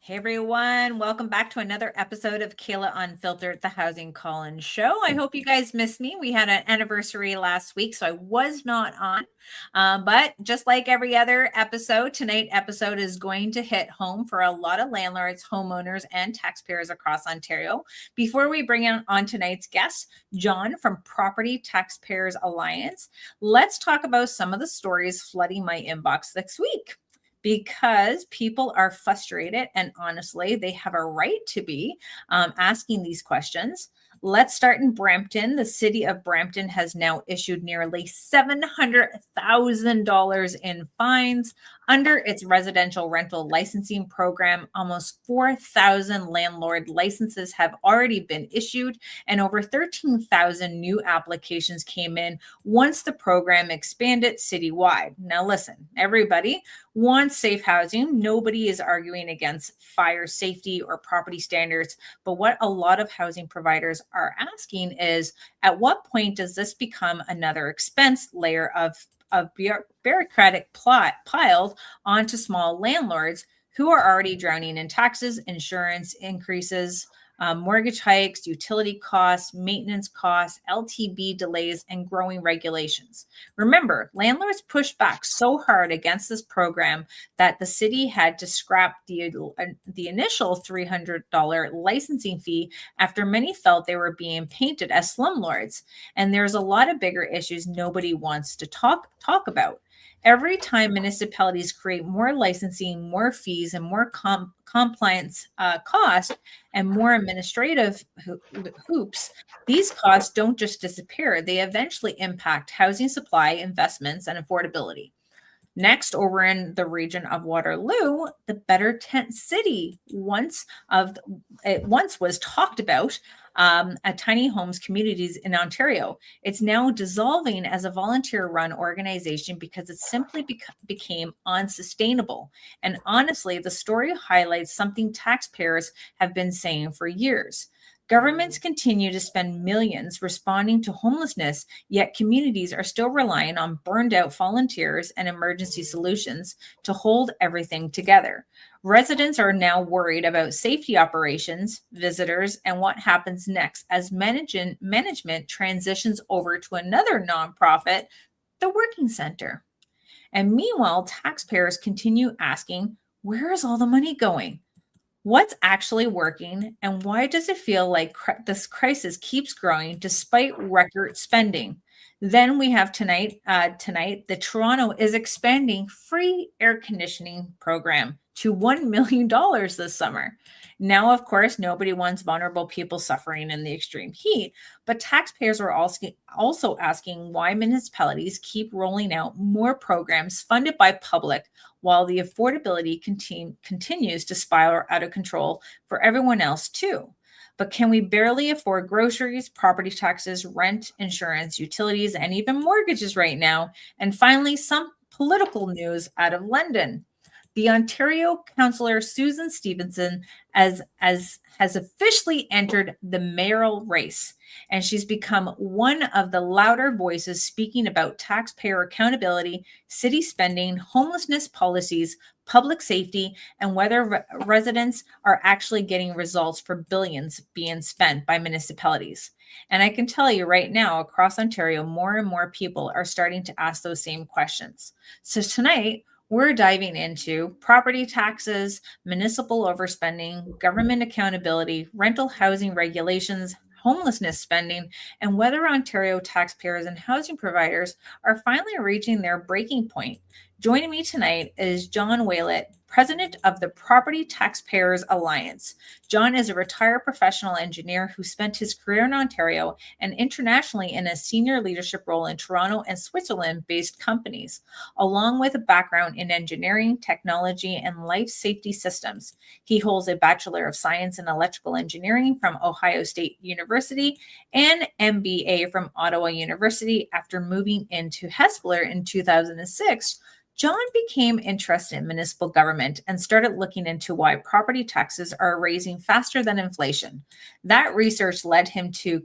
Hey everyone, welcome back to another episode of Kayla Unfiltered, the Housing Call-In Show. I hope you guys missed me. We had an anniversary last week, so I was not on. But just like every other episode, tonight's episode is going to hit home for a lot of landlords, homeowners, and taxpayers across Ontario. Before we bring on tonight's guest, John from Property Taxpayers Alliance, let's talk about some of the stories flooding my inbox this week, because people are frustrated and honestly, they have a right to be asking these questions. Let's start in Brampton. The city of Brampton has now issued nearly $700,000 in fines under its residential rental licensing program. Almost 4,000 landlord licenses have already been issued, and over 13,000 new applications came in once the program expanded citywide. Now, listen, everybody wants safe housing. Nobody is arguing against fire safety or property standards. But what a lot of housing providers are asking is, at what point does this become another expense layer of bureaucratic plot piled onto small landlords who are already drowning in taxes, insurance increases, mortgage hikes, utility costs, maintenance costs, LTB delays, and growing regulations? Remember, landlords pushed back so hard against this program that the city had to scrap the initial $300 licensing fee after many felt they were being painted as slumlords. And there's a lot of bigger issues nobody wants to talk about. Every time municipalities create more licensing, more fees, and more compliance cost, and more administrative hoops, these costs don't just disappear. They eventually impact housing supply, investments, and affordability. Next, over in the region of Waterloo, the Better Tent City once was talked about, at tiny homes communities in Ontario. It's now dissolving as a volunteer-run organization because it simply became unsustainable. And honestly, the story highlights something taxpayers have been saying for years. Governments continue to spend millions responding to homelessness, yet communities are still relying on burned out volunteers and emergency solutions to hold everything together. Residents are now worried about safety operations, visitors, and what happens next as management transitions over to another nonprofit, the Working Center. And meanwhile, taxpayers continue asking, where is all the money going? What's actually working, and why does it feel like this crisis keeps growing despite record spending? Then we have tonight, the Toronto is expanding free air conditioning program to $1 million this summer. Now, of course, nobody wants vulnerable people suffering in the extreme heat, but taxpayers are also asking why municipalities keep rolling out more programs funded by public while the affordability continues to spiral out of control for everyone else too. But can we barely afford groceries, property taxes, rent, insurance, utilities, and even mortgages right now? And finally, some political news out of London. The Ontario Councillor Susan Stevenson has officially entered the mayoral race, and she's become one of the louder voices speaking about taxpayer accountability, city spending, homelessness policies, public safety, and whether residents are actually getting results for billions being spent by municipalities. And I can tell you right now, across Ontario, more and more people are starting to ask those same questions. So tonight, we're diving into property taxes, municipal overspending, government accountability, rental housing regulations, homelessness spending, and whether Ontario taxpayers and housing providers are finally reaching their breaking point. Joining me tonight is John Waylett, president of the Property Taxpayers Alliance. John is a retired professional engineer who spent his career in Ontario and internationally in a senior leadership role in Toronto and Switzerland-based companies, along with a background in engineering, technology, and life safety systems. He holds a Bachelor of Science in Electrical Engineering from Ohio State University and MBA from Ottawa University after moving into Hespeler in 2006. John became interested in municipal government and started looking into why property taxes are raising faster than inflation. That research led him to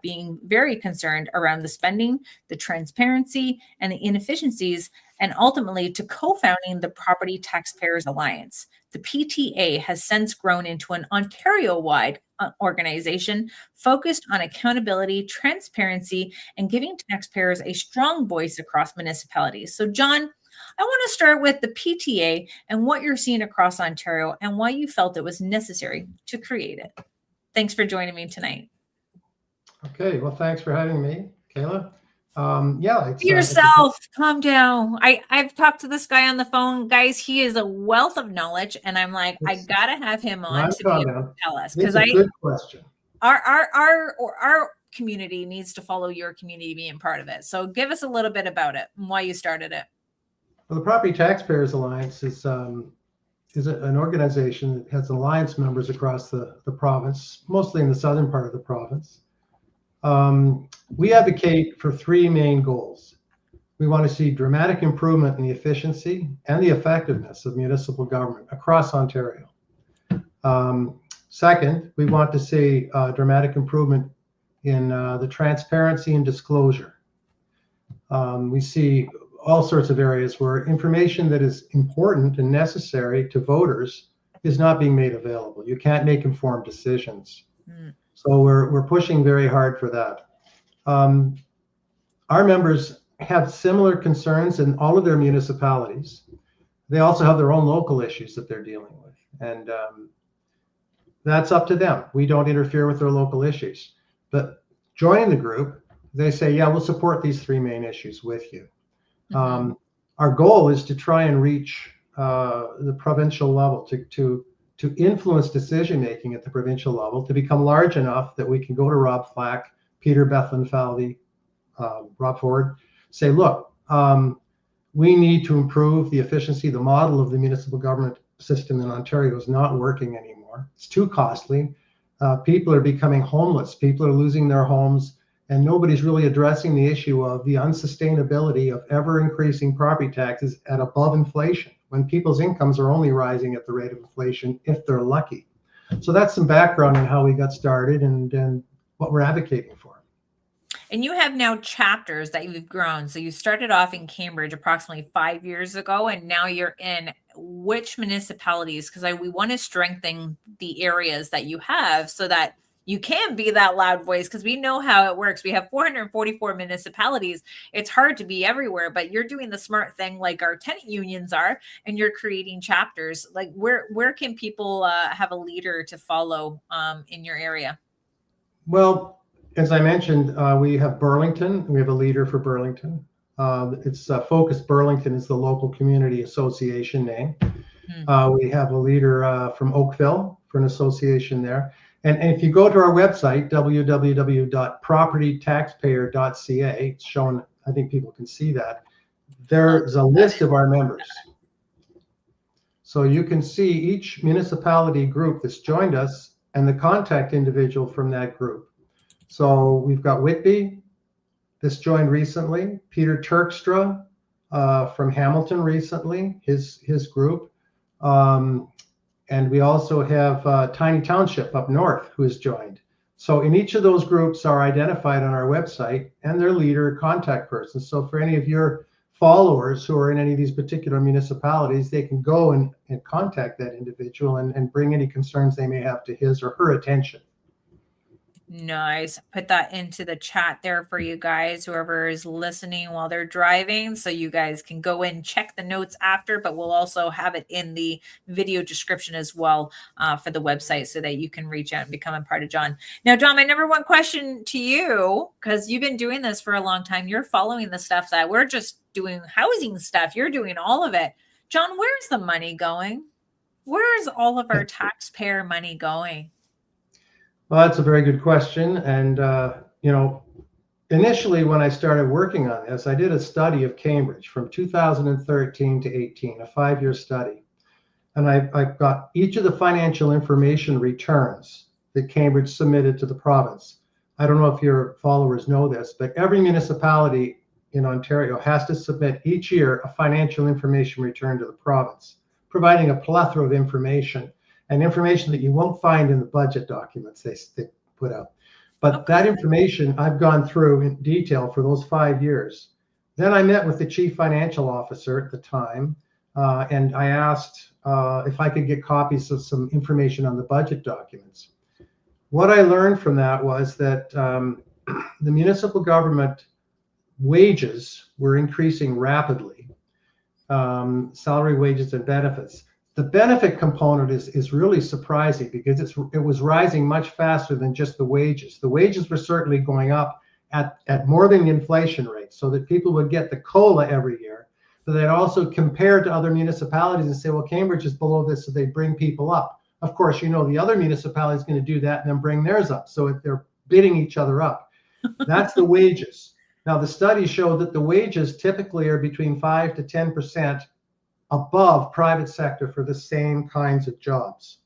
being very concerned around the spending, the transparency, and the inefficiencies, and ultimately to co-founding the Property Taxpayers Alliance. The PTA has since grown into an Ontario-wide organization focused on accountability, transparency, and giving taxpayers a strong voice across municipalities. So, John, I want to start with the PTA and what you're seeing across Ontario and why you felt it was necessary to create it. Thanks for joining me tonight. Okay, well, thanks for having me, Kayla. Calm down. I've talked to this guy on the phone, guys. He is a wealth of knowledge, and I'm like, I gotta have him on to be able to tell us, because good question. Our community needs to follow your community being part of it. So give us a little bit about it and why you started it. Well, the Property Taxpayers Alliance is an organization that has alliance members across the province, mostly in the southern part of the province. We advocate for three main goals. We want to see dramatic improvement in the efficiency and the effectiveness of municipal government across Ontario. Second, we want to see dramatic improvement in the transparency and disclosure. We see all sorts of areas where information that is important and necessary to voters is not being made available. You can't make informed decisions. So we're pushing very hard for that. Our members have similar concerns in all of their municipalities. They also have their own local issues that they're dealing with. And that's up to them. We don't interfere with their local issues. But joining the group, they say, yeah, we'll support these three main issues with you. Our goal is to try and reach the provincial level, to influence decision-making at the provincial level, to become large enough that we can go to Rob Flack, Peter Bethlen-Falvey, Rob Ford, say, look, we need to improve the efficiency. The model of the municipal government system in Ontario is not working anymore. It's too costly. People are becoming homeless. People are losing their homes, and nobody's really addressing the issue of the unsustainability of ever-increasing property taxes at above inflation, when people's incomes are only rising at the rate of inflation if they're lucky. So that's some background on how we got started and what we're advocating for. And you have now chapters that you've grown. So you started off in Cambridge approximately 5 years ago, and now you're in which municipalities? Because we want to strengthen the areas that you have so that you can be that loud voice, because we know how it works. We have 444 municipalities. It's hard to be everywhere, but you're doing the smart thing like our tenant unions are, and you're creating chapters. Like where can people have a leader to follow in your area? Well, as I mentioned, we have Burlington. We have a leader for Burlington. It's Focus Burlington is the local community association name. We have a leader from Oakville for an association there. And if you go to our website, www.propertytaxpayer.ca, it's shown, I think people can see that. There's a list of our members. So you can see each municipality group that's joined us and the contact individual from that group. So we've got Whitby, this joined recently, Peter Turkstra from Hamilton recently, his group. And we also have Tiny Township up north who has joined. So in each of those groups are identified on our website and their leader, contact person. So for any of your followers who are in any of these particular municipalities, they can go and contact that individual and bring any concerns they may have to his or her attention. Nice. Put that into the chat there for you guys, whoever is listening while they're driving. So you guys can go in, check the notes after, but we'll also have it in the video description as well for the website so that you can reach out and become a part of John. Now, John, my number one question to you, because you've been doing this for a long time, you're following the stuff that we're just doing, housing stuff. You're doing all of it. John, where's the money going? Where's all of our taxpayer money going? Well, that's a very good question. And, initially when I started working on this, I did a study of Cambridge from 2013 to 18, a 5-year study. And I got each of the financial information returns that Cambridge submitted to the province. I don't know if your followers know this, but every municipality in Ontario has to submit each year a financial information return to the province, providing a plethora of information and information that you won't find in the budget documents they put out. But that information I've gone through in detail for those 5 years. Then I met with the chief financial officer at the time, and I asked if I could get copies of some information on the budget documents. What I learned from that was that the municipal government wages were increasing rapidly, salary, wages, and benefits. The benefit component is really surprising because it was rising much faster than just the wages. The wages were certainly going up at more than the inflation rate, so that people would get the COLA every year, but they'd also compare to other municipalities and say, well, Cambridge is below this, so they bring people up. Of course, the other municipality is going to do that and then bring theirs up, so they're bidding each other up. That's the wages. Now, the study showed that the wages typically are between 5 to 10% above private sector for the same kinds of jobs.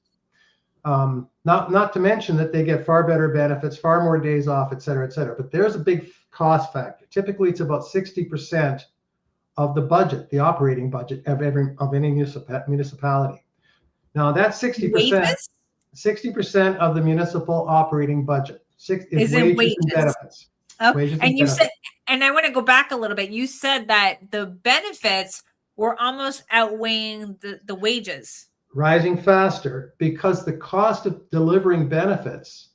Not to mention that they get far better benefits, far more days off, et cetera, et cetera. But there's a big cost factor. Typically, it's about 60% of the budget, the operating budget of any municipality. Now, that's 60%. 60% of the municipal operating budget is wages and benefits. Okay. And you said, and I want to go back a little bit. You said that the benefits were almost outweighing the wages. Rising faster because the cost of delivering benefits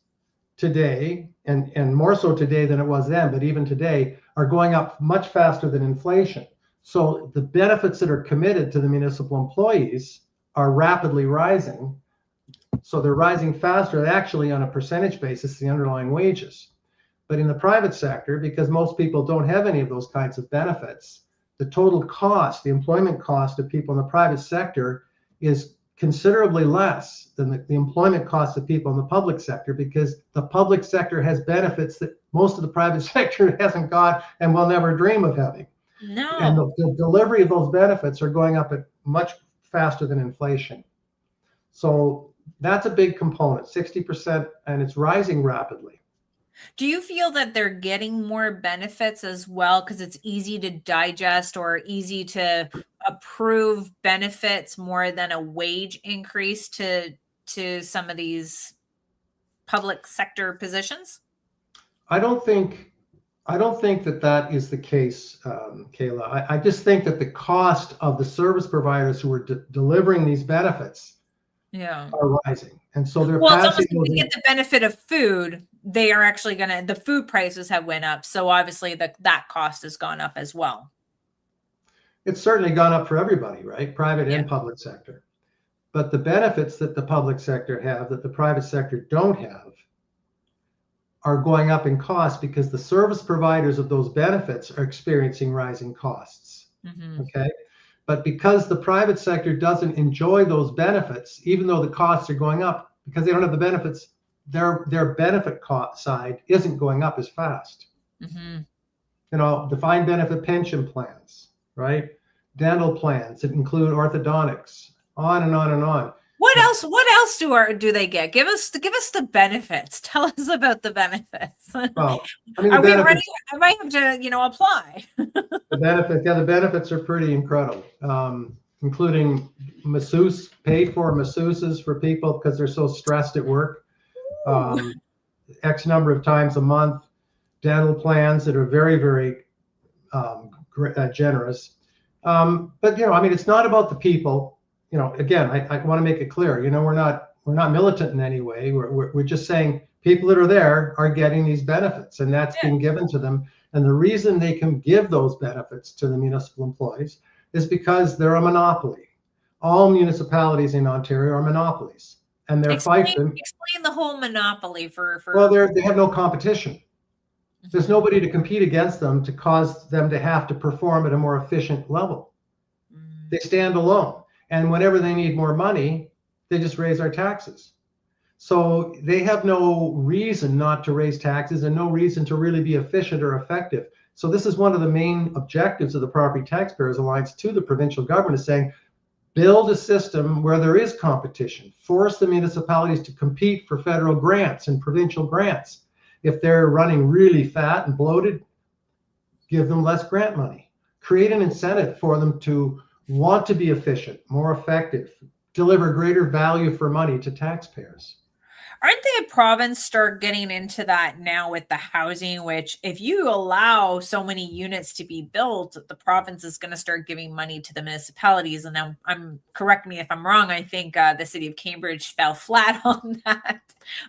today, and more so today than it was then, but even today, are going up much faster than inflation. So the benefits that are committed to the municipal employees are rapidly rising. So they're rising faster, actually, on a percentage basis, the underlying wages. But in the private sector, because most people don't have any of those kinds of benefits, the total cost, the employment cost of people in the private sector is considerably less than the employment cost of people in the public sector, because the public sector has benefits that most of the private sector hasn't got and will never dream of having. No. And the delivery of those benefits are going up at much faster than inflation. So that's a big component, 60%, and it's rising rapidly. Do you feel that they're getting more benefits as well because it's easy to digest or easy to approve benefits more than a wage increase to some of these public sector positions? I don't think that is the case, Kayla. I just think that the cost of the service providers who are delivering these benefits are rising. And so they're it's almost like to get the benefit of food, they are actually the food prices have went up. So obviously that cost has gone up as well. It's certainly gone up for everybody, right? Private and public sector. But the benefits that the public sector have that the private sector don't have are going up in cost because the service providers of those benefits are experiencing rising costs. Mm-hmm. Okay. But because the private sector doesn't enjoy those benefits, even though the costs are going up, because they don't have the benefits, their benefit cost side isn't going up as fast. Mm-hmm. Defined benefit pension plans, right? Dental plans that include orthodontics, on and on and on. What else do they get? Give us the benefits. Tell us about the benefits. Well, I might have to, apply. The benefits are pretty incredible, including paid for masseuses for people because they're so stressed at work. X number of times a month, dental plans that are very, very generous. But it's not about the people. Again, I want to make it clear, we're not militant in any way. We're just saying people that are there are getting these benefits, and that's being given to them. And the reason they can give those benefits to the municipal employees is because they're a monopoly. All municipalities in Ontario are monopolies, and they're fighting. Explain the whole monopoly for. Well, they have no competition. There's nobody to compete against them to cause them to have to perform at a more efficient level. They stand alone. And whenever they need more money, they just raise our taxes. So they have no reason not to raise taxes and no reason to really be efficient or effective. So this is one of the main objectives of the Property Taxpayers Alliance to the provincial government, is saying, build a system where there is competition. Force the municipalities to compete for federal grants and provincial grants. If they're running really fat and bloated, give them less grant money, create an incentive for them to want to be efficient, more effective, deliver greater value for money to taxpayers. Aren't they a province start getting into that now with the housing, which if you allow so many units to be built, the province is going to start giving money to the municipalities. And I'm correct me if I'm wrong. I think the city of Cambridge fell flat on that,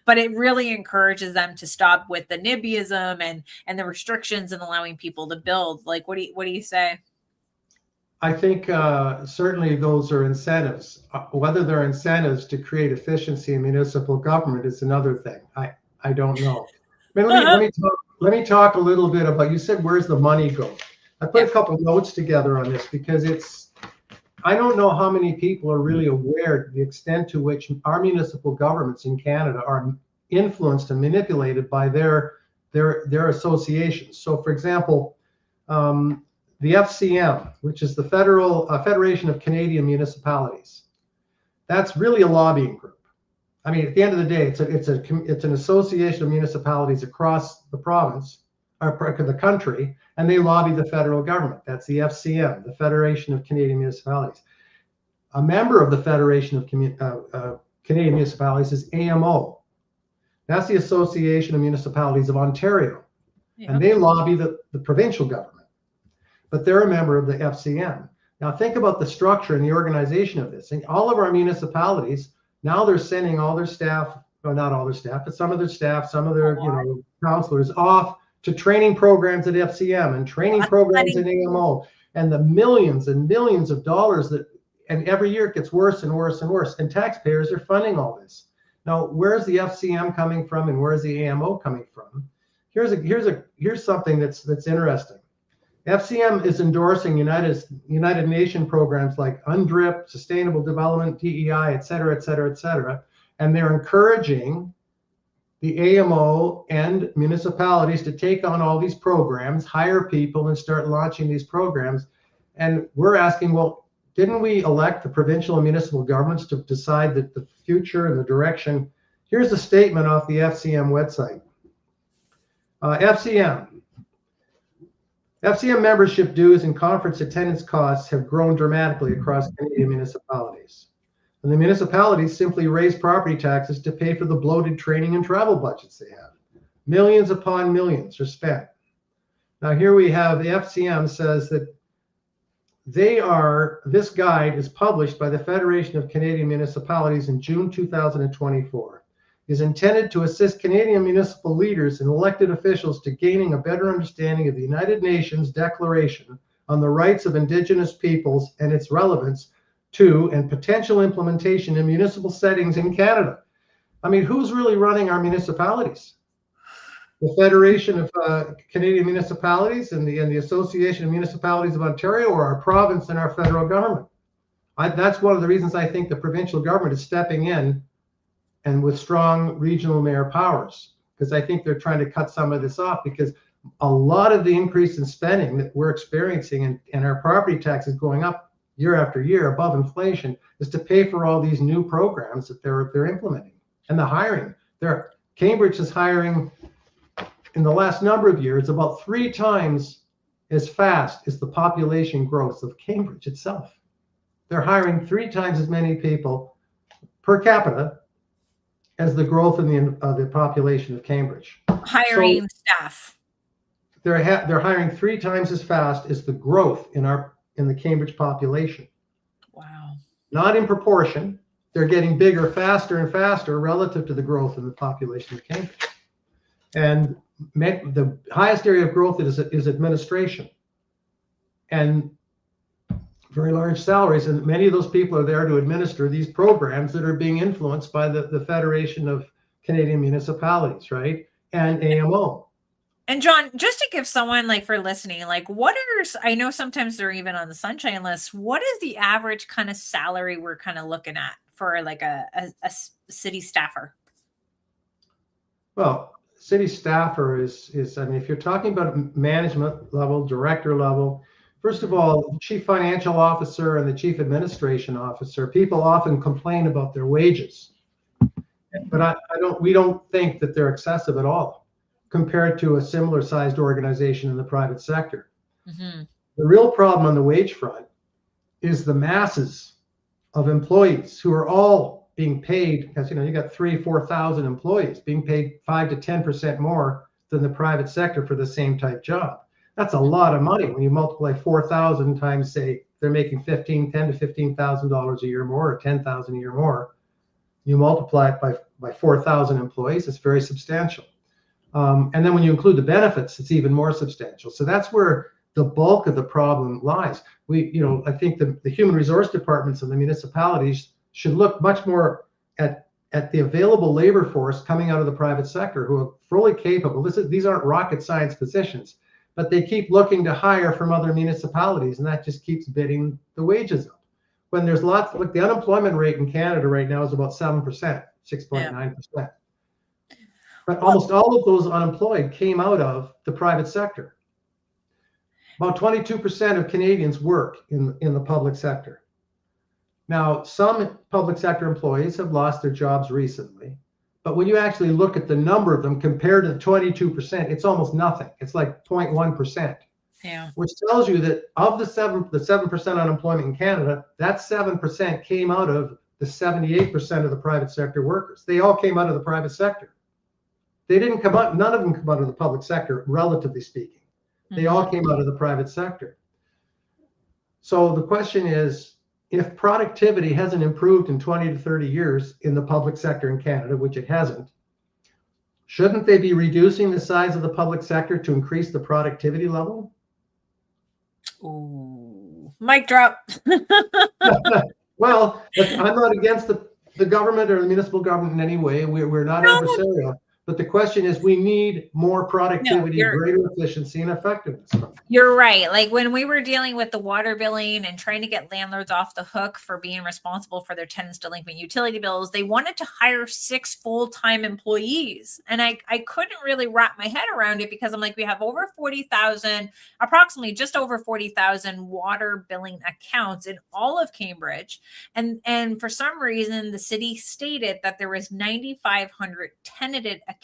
but it really encourages them to stop with the NIMBYism and the restrictions and allowing people to build. Like, what do you say? I think certainly those are incentives. Whether they're incentives to create efficiency in municipal government is another thing. I don't know. I mean, let me talk a little bit about, you said, where's the money go? I put a couple notes together on this because I don't know how many people are really aware of the extent to which our municipal governments in Canada are influenced and manipulated by their associations. So, for example, the FCM, which is the Federation of Canadian Municipalities, that's really a lobbying group. I mean, at the end of the day, it's an association of municipalities across the province, or the country, and they lobby the federal government. That's the FCM, the Federation of Canadian Municipalities. A member of the Federation of Canadian Municipalities is AMO. That's the Association of Municipalities of Ontario, and they lobby the provincial government. But they're a member of the FCM. Now think about the structure and the organization of this. And all of our municipalities, now they're sending all their staff, or not all their staff, but some of their staff, some of their counselors off to training programs at FCM and training programs at AMO, and the millions and millions of dollars and every year it gets worse and worse and worse. And taxpayers are funding all this. Now, where's the FCM coming from and where's the AMO coming from? Here's something that's interesting. FCM is endorsing United Nations programs like UNDRIP, Sustainable Development, DEI, et cetera, et cetera, et cetera. And they're encouraging the AMO and municipalities to take on all these programs, hire people, and start launching these programs. And we're asking, well, didn't we elect the provincial and municipal governments to decide that the future and the direction? Here's a statement off the FCM website. FCM membership dues and conference attendance costs have grown dramatically across Canadian municipalities. And the municipalities simply raise property taxes to pay for the bloated training and travel budgets they have. Millions upon millions are spent. Now here we have the FCM says that this guide is published by the Federation of Canadian Municipalities in June 2024. Is intended to assist Canadian municipal leaders and elected officials to gaining a better understanding of the United Nations Declaration on the Rights of Indigenous Peoples and its relevance to and potential implementation in municipal settings in Canada. I mean, who's really running our municipalities? The Federation of Canadian Municipalities and the Association of Municipalities of Ontario, or our province and our federal government? That's one of the reasons I think the provincial government is stepping in and with strong regional mayor powers, because I think they're trying to cut some of this off, because a lot of the increase in spending that we're experiencing and our property taxes going up year after year above inflation is to pay for all these new programs that they're implementing. And the hiring, Cambridge is hiring in the last number of years about 3 times as fast as the population growth of Cambridge itself. They're hiring 3 times as many people per capita as the growth in the population of Cambridge. Hiring staff. They're hiring 3 times as fast as the growth in the Cambridge population. Wow. Not in proportion. They're getting bigger, faster and faster relative to the growth in the population of Cambridge. And the highest area of growth is administration. And very large salaries, and many of those people are there to administer these programs that are being influenced by the Federation of Canadian Municipalities, right? And AMO. And John, just to give someone for listening, I know sometimes they're even on the sunshine list. What is the average kind of salary we're kind of looking at for a city staffer? Well, city staffer is, I mean, if you're talking about management level, director level, first of all, chief financial officer and the chief administration officer, people often complain about their wages, but we don't think that they're excessive at all compared to a similar sized organization in the private sector. Mhm. The real problem on the wage front is the masses of employees who are all being paid, because you got 3,000-4,000 employees being paid 5 to 10% more than the private sector for the same type job. That's a lot of money when you multiply 4,000 times, say they're making $10,000 to $15,000 a year more, or 10,000 a year more. You multiply it by 4,000 employees, it's very substantial. And then when you include the benefits, it's even more substantial. So that's where the bulk of the problem lies. I think the human resource departments and the municipalities should look much more at the available labor force coming out of the private sector who are fully capable. These aren't rocket science positions, but they keep looking to hire from other municipalities, and that just keeps bidding the wages up. When there's lots, like the unemployment rate in Canada right now is about 7%, 6.9%. But almost all of those unemployed came out of the private sector. About 22% of Canadians work in the public sector. Now, some public sector employees have lost their jobs recently, but when you actually look at the number of them compared to the 22%, it's almost nothing. It's like 0.1%. Yeah. Which tells you that of the 7% unemployment in Canada, that 7% came out of the 78% of the private sector workers. They all came out of the private sector. They didn't come out, none of them come out of the public sector, relatively speaking. They all came out of the private sector. So the question is, if productivity hasn't improved in 20 to 30 years in the public sector in Canada, which it hasn't, shouldn't they be reducing the size of the public sector to increase the productivity level? Ooh, mic drop. Well, I'm not against the government or the municipal government in any way. We're not adversarial. But the question is, we need more productivity, greater efficiency, and effectiveness. You're right. Like when we were dealing with the water billing and trying to get landlords off the hook for being responsible for their tenants' delinquent utility bills, they wanted to hire 6 full-time employees. And I couldn't really wrap my head around it, because I'm like, we have over 40,000, approximately just over 40,000 water billing accounts in all of Cambridge. And for some reason, the city stated that there was 9,500 tenanted accounts,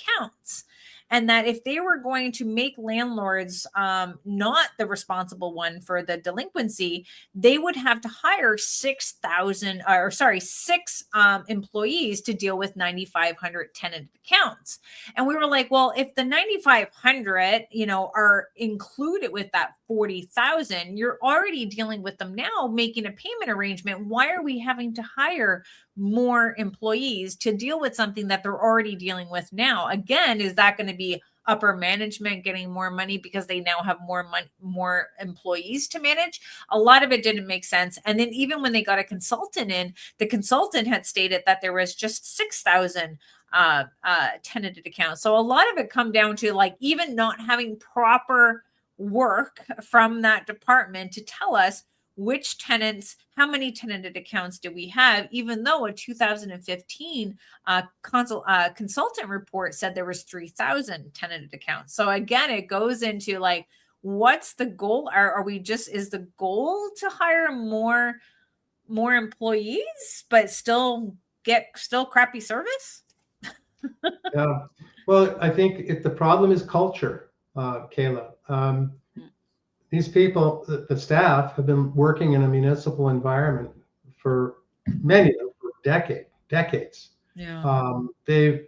and that if they were going to make landlords not the responsible one for the delinquency, they would have to hire 6 employees to deal with 9,500 tenanted accounts. And we were like, well, if the 9,500 are included with that 40,000, you're already dealing with them now, making a payment arrangement. Why are we having to hire more employees to deal with something that they're already dealing with now? Again, is that going to be upper management getting more money because they now have more employees to manage? A lot of it didn't make sense. And then even when they got a consultant in, the consultant had stated that there was just 6,000 tenanted accounts. So a lot of it come down to like even not having proper work from that department to tell us which tenants, how many tenanted accounts do we have, even though a 2015 consultant report said there was 3,000 tenanted accounts. So again, it goes into like, what's the goal? Is the goal to hire more employees, but still get crappy service? Yeah. Well, I think the problem is culture, Kayla. These people, the staff, have been working in a municipal environment for many of them for decades. Yeah. Many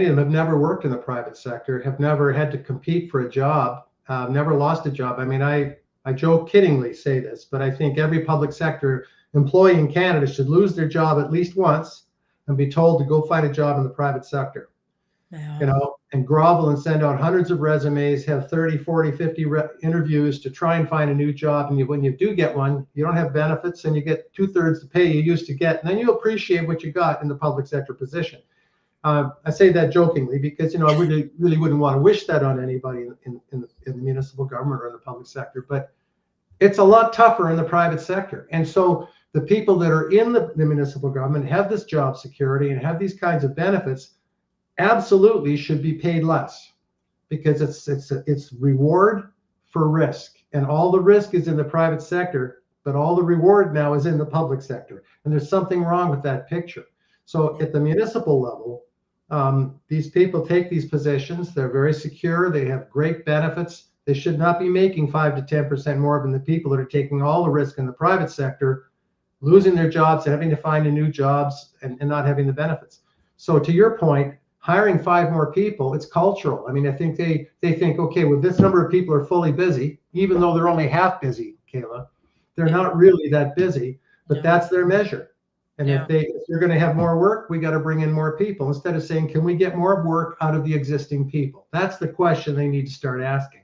of them have never worked in the private sector, have never had to compete for a job, never lost a job. I mean, I joke-kiddingly say this, but I think every public sector employee in Canada should lose their job at least once and be told to go find a job in the private sector. Yeah. And grovel and send out hundreds of resumes, have 30, 40, 50 interviews to try and find a new job. And when you do get one, you don't have benefits and you get 2/3 the pay you used to get. And then you appreciate what you got in the public sector position. I say that jokingly because, I really wouldn't want to wish that on anybody in the municipal government or in the public sector. But it's a lot tougher in the private sector. And so the people that are in the municipal government have this job security and have these kinds of benefits absolutely should be paid less, because it's reward for risk, and all the risk is in the private sector, but all the reward now is in the public sector, and there's something wrong with that picture. So at the municipal level, these people take these positions, they're very secure, they have great benefits, They should not be making 5 to 10% more than the people that are taking all the risk in the private sector, losing their jobs and having to find a new jobs and not having the benefits. So to your point, hiring 5 more people, it's cultural. I mean, I think they think, okay, well, this number of people are fully busy, even though they're only half busy, Kayla. They're not really that busy, but that's their measure. And if you're going to have more work, we got to bring in more people instead of saying, can we get more work out of the existing people? That's the question they need to start asking.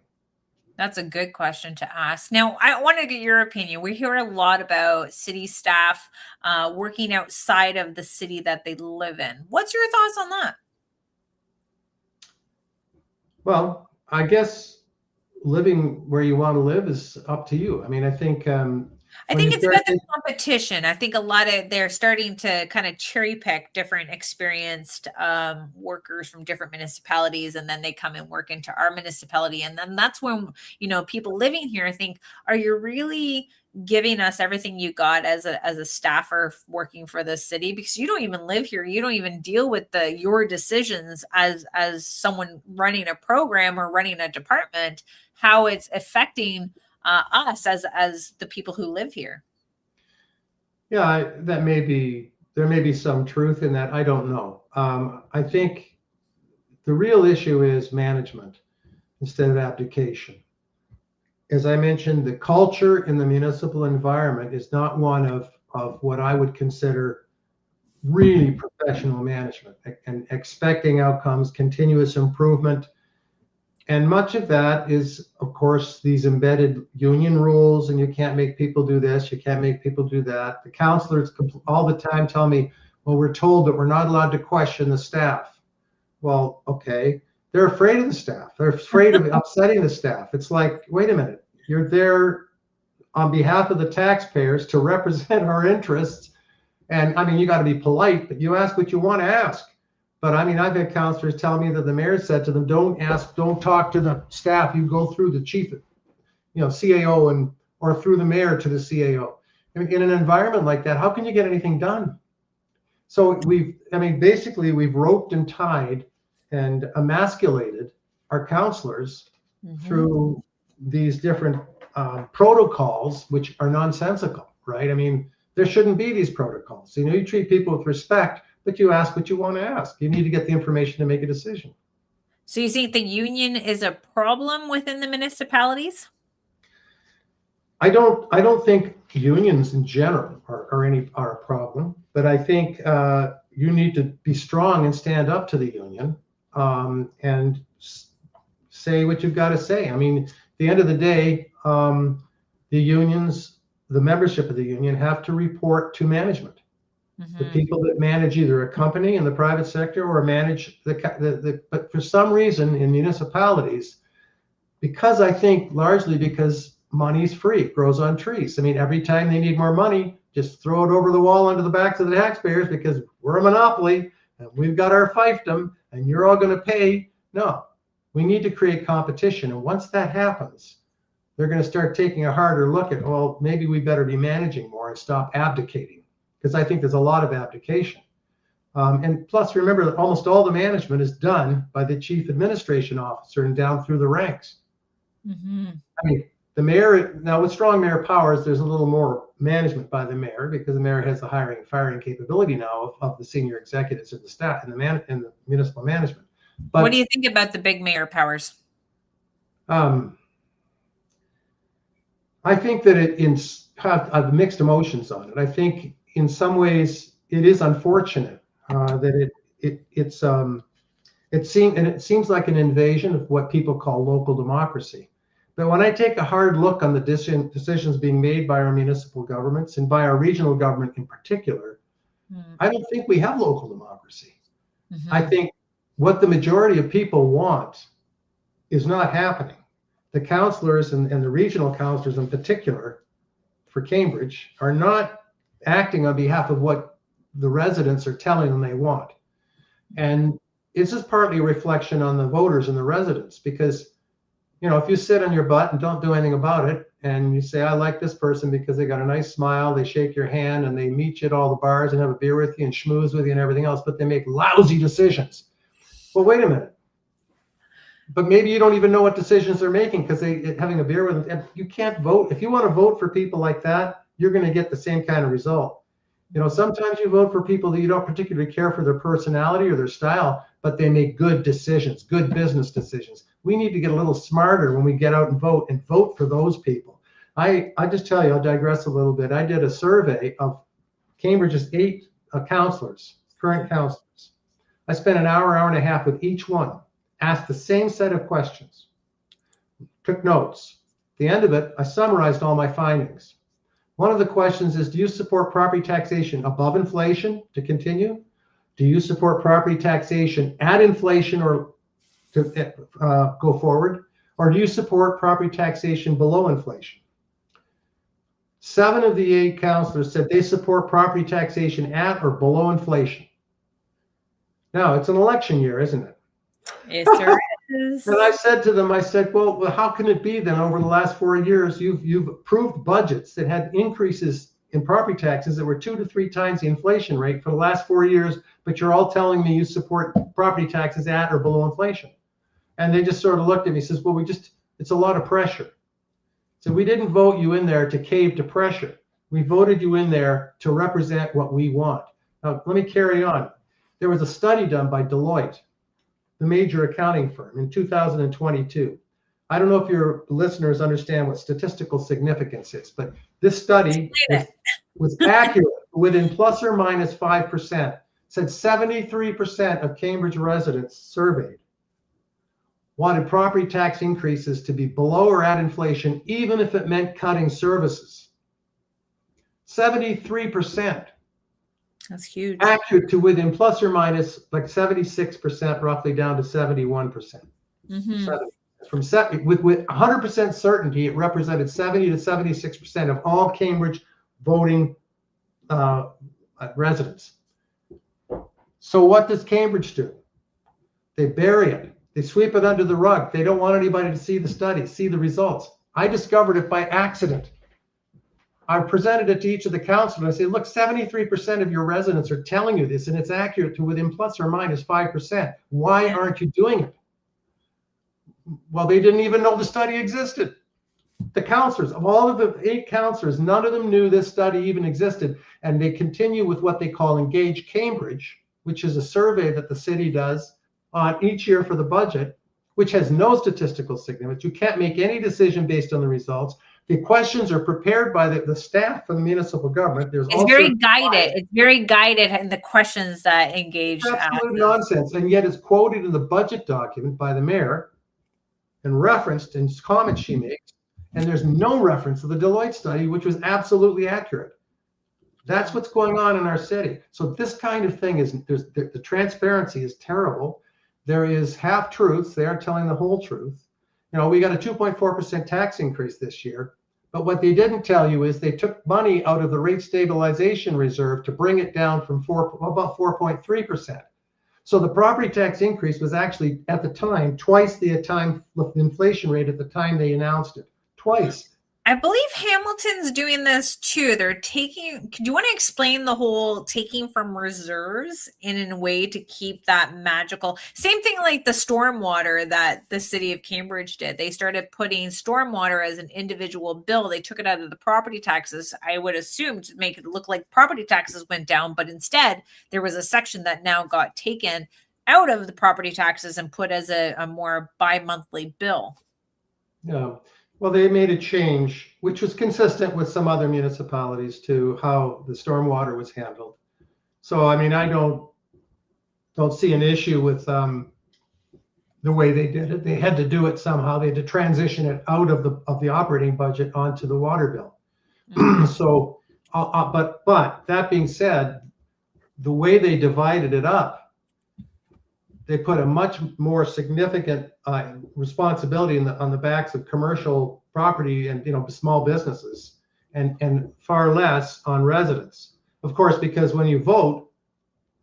That's a good question to ask. Now, I want to get your opinion. We hear a lot about city staff working outside of the city that they live in. What's your thoughts on that? Well, I guess living where you want to live is up to you. I mean, I think it's about the competition. I think a lot of they're starting to kind of cherry pick different experienced workers from different municipalities, and then they come and work into our municipality. And then that's when, people living here think, are you really giving us everything you got as a staffer working for the city? Because you don't even live here. You don't even deal with your decisions as someone running a program or running a department, how it's affecting us as the people who live here. Yeah, there may be some truth in that. I don't know. I think the real issue is management instead of abdication. As I mentioned, the culture in the municipal environment is not one of what I would consider really professional management and expecting outcomes, continuous improvement. And much of that is, of course, these embedded union rules, and you can't make people do this, you can't make people do that. The counselors all the time tell me, well, we're told that we're not allowed to question the staff. Well, okay. They're afraid of the staff. They're afraid of upsetting the staff. It's like, wait a minute, you're there on behalf of the taxpayers to represent our interests. And I mean, you got to be polite, but you ask what you want to ask. But I mean, I've had counselors tell me that the mayor said to them, don't talk to the staff. You go through the chief, CAO or through the mayor to the CAO. In an environment like that, how can you get anything done? So basically we've roped and tied and emasculated our counselors through these different protocols, which are nonsensical, right? I mean, there shouldn't be these protocols. You treat people with respect, but you ask what you want to ask. You need to get the information to make a decision. So you think the union is a problem within the municipalities? I don't think unions in general are a problem, but I think you need to be strong and stand up to the union and say what you've got to say. I mean, at the end of the day, the unions, the membership of the union have to report to management. The people that manage either a company in the private sector or manage but for some reason in municipalities, because I think largely because money's free, it grows on trees. I mean, every time they need more money, just throw it over the wall onto the backs of the taxpayers because we're a monopoly and we've got our fiefdom and you're all going to pay. No, we need to create competition. And once that happens, they're going to start taking a harder look at, well, maybe we better be managing more and stop abdicating. Because I think there's a lot of abdication. And plus, remember that almost all the management is done by the chief administration officer and down through the ranks. I mean, the mayor, now with strong mayor powers, there's a little more management by the mayor because the mayor has the hiring and firing capability now of the senior executives of the staff and the municipal management. But what do you think about the big mayor powers? I think that it have mixed emotions on it. I think in some ways it is unfortunate that it seems like an invasion of what people call local democracy. But when I take a hard look on the decisions being made by our municipal governments and by our regional government in particular, I don't think we have local democracy. I think what the majority of people want is not happening. The councillors and the regional councillors in particular for Cambridge are not acting on behalf of what the residents are telling them they want. And it's just partly a reflection on the voters and the residents because, if you sit on your butt and don't do anything about it and you say, I like this person because they got a nice smile, they shake your hand and they meet you at all the bars and have a beer with you and schmooze with you and everything else, but they make lousy decisions. Well, wait a minute. but maybe you don't even know what decisions they're making because they having a beer with them. And you can't vote. If you want to vote for people like that, you're going to get the same kind of result. You know, sometimes you vote for people that you don't particularly care for their personality or their style, but they make good decisions, good business decisions. We need to get a little smarter when we get out and vote for those people. I just tell you, I'll digress a little bit. I did a survey of Cambridge's 8 counselors, current counselors. I spent an hour and a half with each one, asked the same set of questions, took notes. At the end of it, I summarized all my findings. One of the questions is, do you support property taxation above inflation to continue? Do you support property taxation at inflation or to go forward? Or do you support property taxation below inflation? 7 of the 8 counselors said they support property taxation at or below inflation. Now, it's an election year, isn't it? Yes, sir. And I said to them, I said, well, how can it be then over the last 4 years, you've approved budgets that had increases in property taxes that were 2 to 3 times the inflation rate for the last 4 years, but you're all telling me you support property taxes at or below inflation. And they just sort of looked at me and says, well, it's a lot of pressure. So we didn't vote you in there to cave to pressure. We voted you in there to represent what we want. Now, let me carry on. There was a study done by Deloitte, the major accounting firm, in 2022. I don't know if your listeners understand what statistical significance is, but this study was accurate within plus or minus 5%. Said 73% of Cambridge residents surveyed wanted property tax increases to be below or at inflation, even if it meant cutting services. 73%. That's huge. Accurate to within plus or minus like 76%, roughly down to 71%. Mm-hmm. With 100% certainty, it represented 70 to 76% of all Cambridge voting residents. So what does Cambridge do? They bury it. They sweep it under the rug. They don't want anybody to see the study, see the results. I discovered it by accident. I presented it to each of the councilors. I say, look, 73% of your residents are telling you this, and it's accurate to within plus or minus 5%. Why aren't you doing it? Well, they didn't even know the study existed. The councilors, of all of the 8 councilors, none of them knew this study even existed. And they continue with what they call Engage Cambridge, which is a survey that the city does on each year for the budget, which has no statistical significance. You can't make any decision based on the results. The questions are prepared by the staff for the municipal government. It's very guided. It's very guided in the questions that Engage. Absolute nonsense. And yet it's quoted in the budget document by the mayor and referenced in comments she makes. And there's no reference to the Deloitte study, which was absolutely accurate. That's what's going on in our city. So this kind of thing is, the transparency is terrible. There is half truths. They aren't telling the whole truth. You know, we got a 2.4% tax increase this year, but what they didn't tell you is they took money out of the rate stabilization reserve to bring it down from about 4.3%. So the property tax increase was actually at the time twice the inflation rate at the time they announced it. Twice. I believe Hamilton's doing this too. They're taking, do you want to explain the whole taking from reserves in a way to keep that magical, same thing like the stormwater that the city of Cambridge did. They started putting stormwater as an individual bill. They took it out of the property taxes, I would assume, to make it look like property taxes went down, but instead there was a section that now got taken out of the property taxes and put as a more bi-monthly bill. Yeah. Well, they made a change, which was consistent with some other municipalities to how the stormwater was handled. So, I mean, I don't see an issue with the way they did it. They had to do it somehow. They had to transition it out of the operating budget onto the water bill. Mm-hmm. So, but that being said, the way they divided it up, they put a much more significant responsibility on the backs of commercial property and small businesses, and far less on residents. Of course, because when you vote,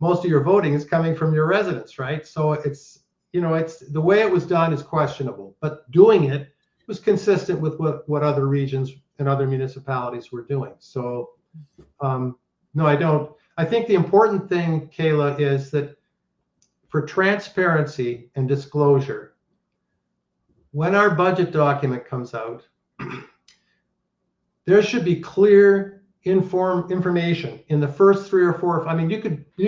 most of your voting is coming from your residents, right? So it's the way it was done is questionable, but doing it was consistent with what other regions and other municipalities were doing. So no, I don't. I think the important thing, Kayla, is that for transparency and disclosure, when our budget document comes out, there should be clear information in the first 3 or 4. I mean, you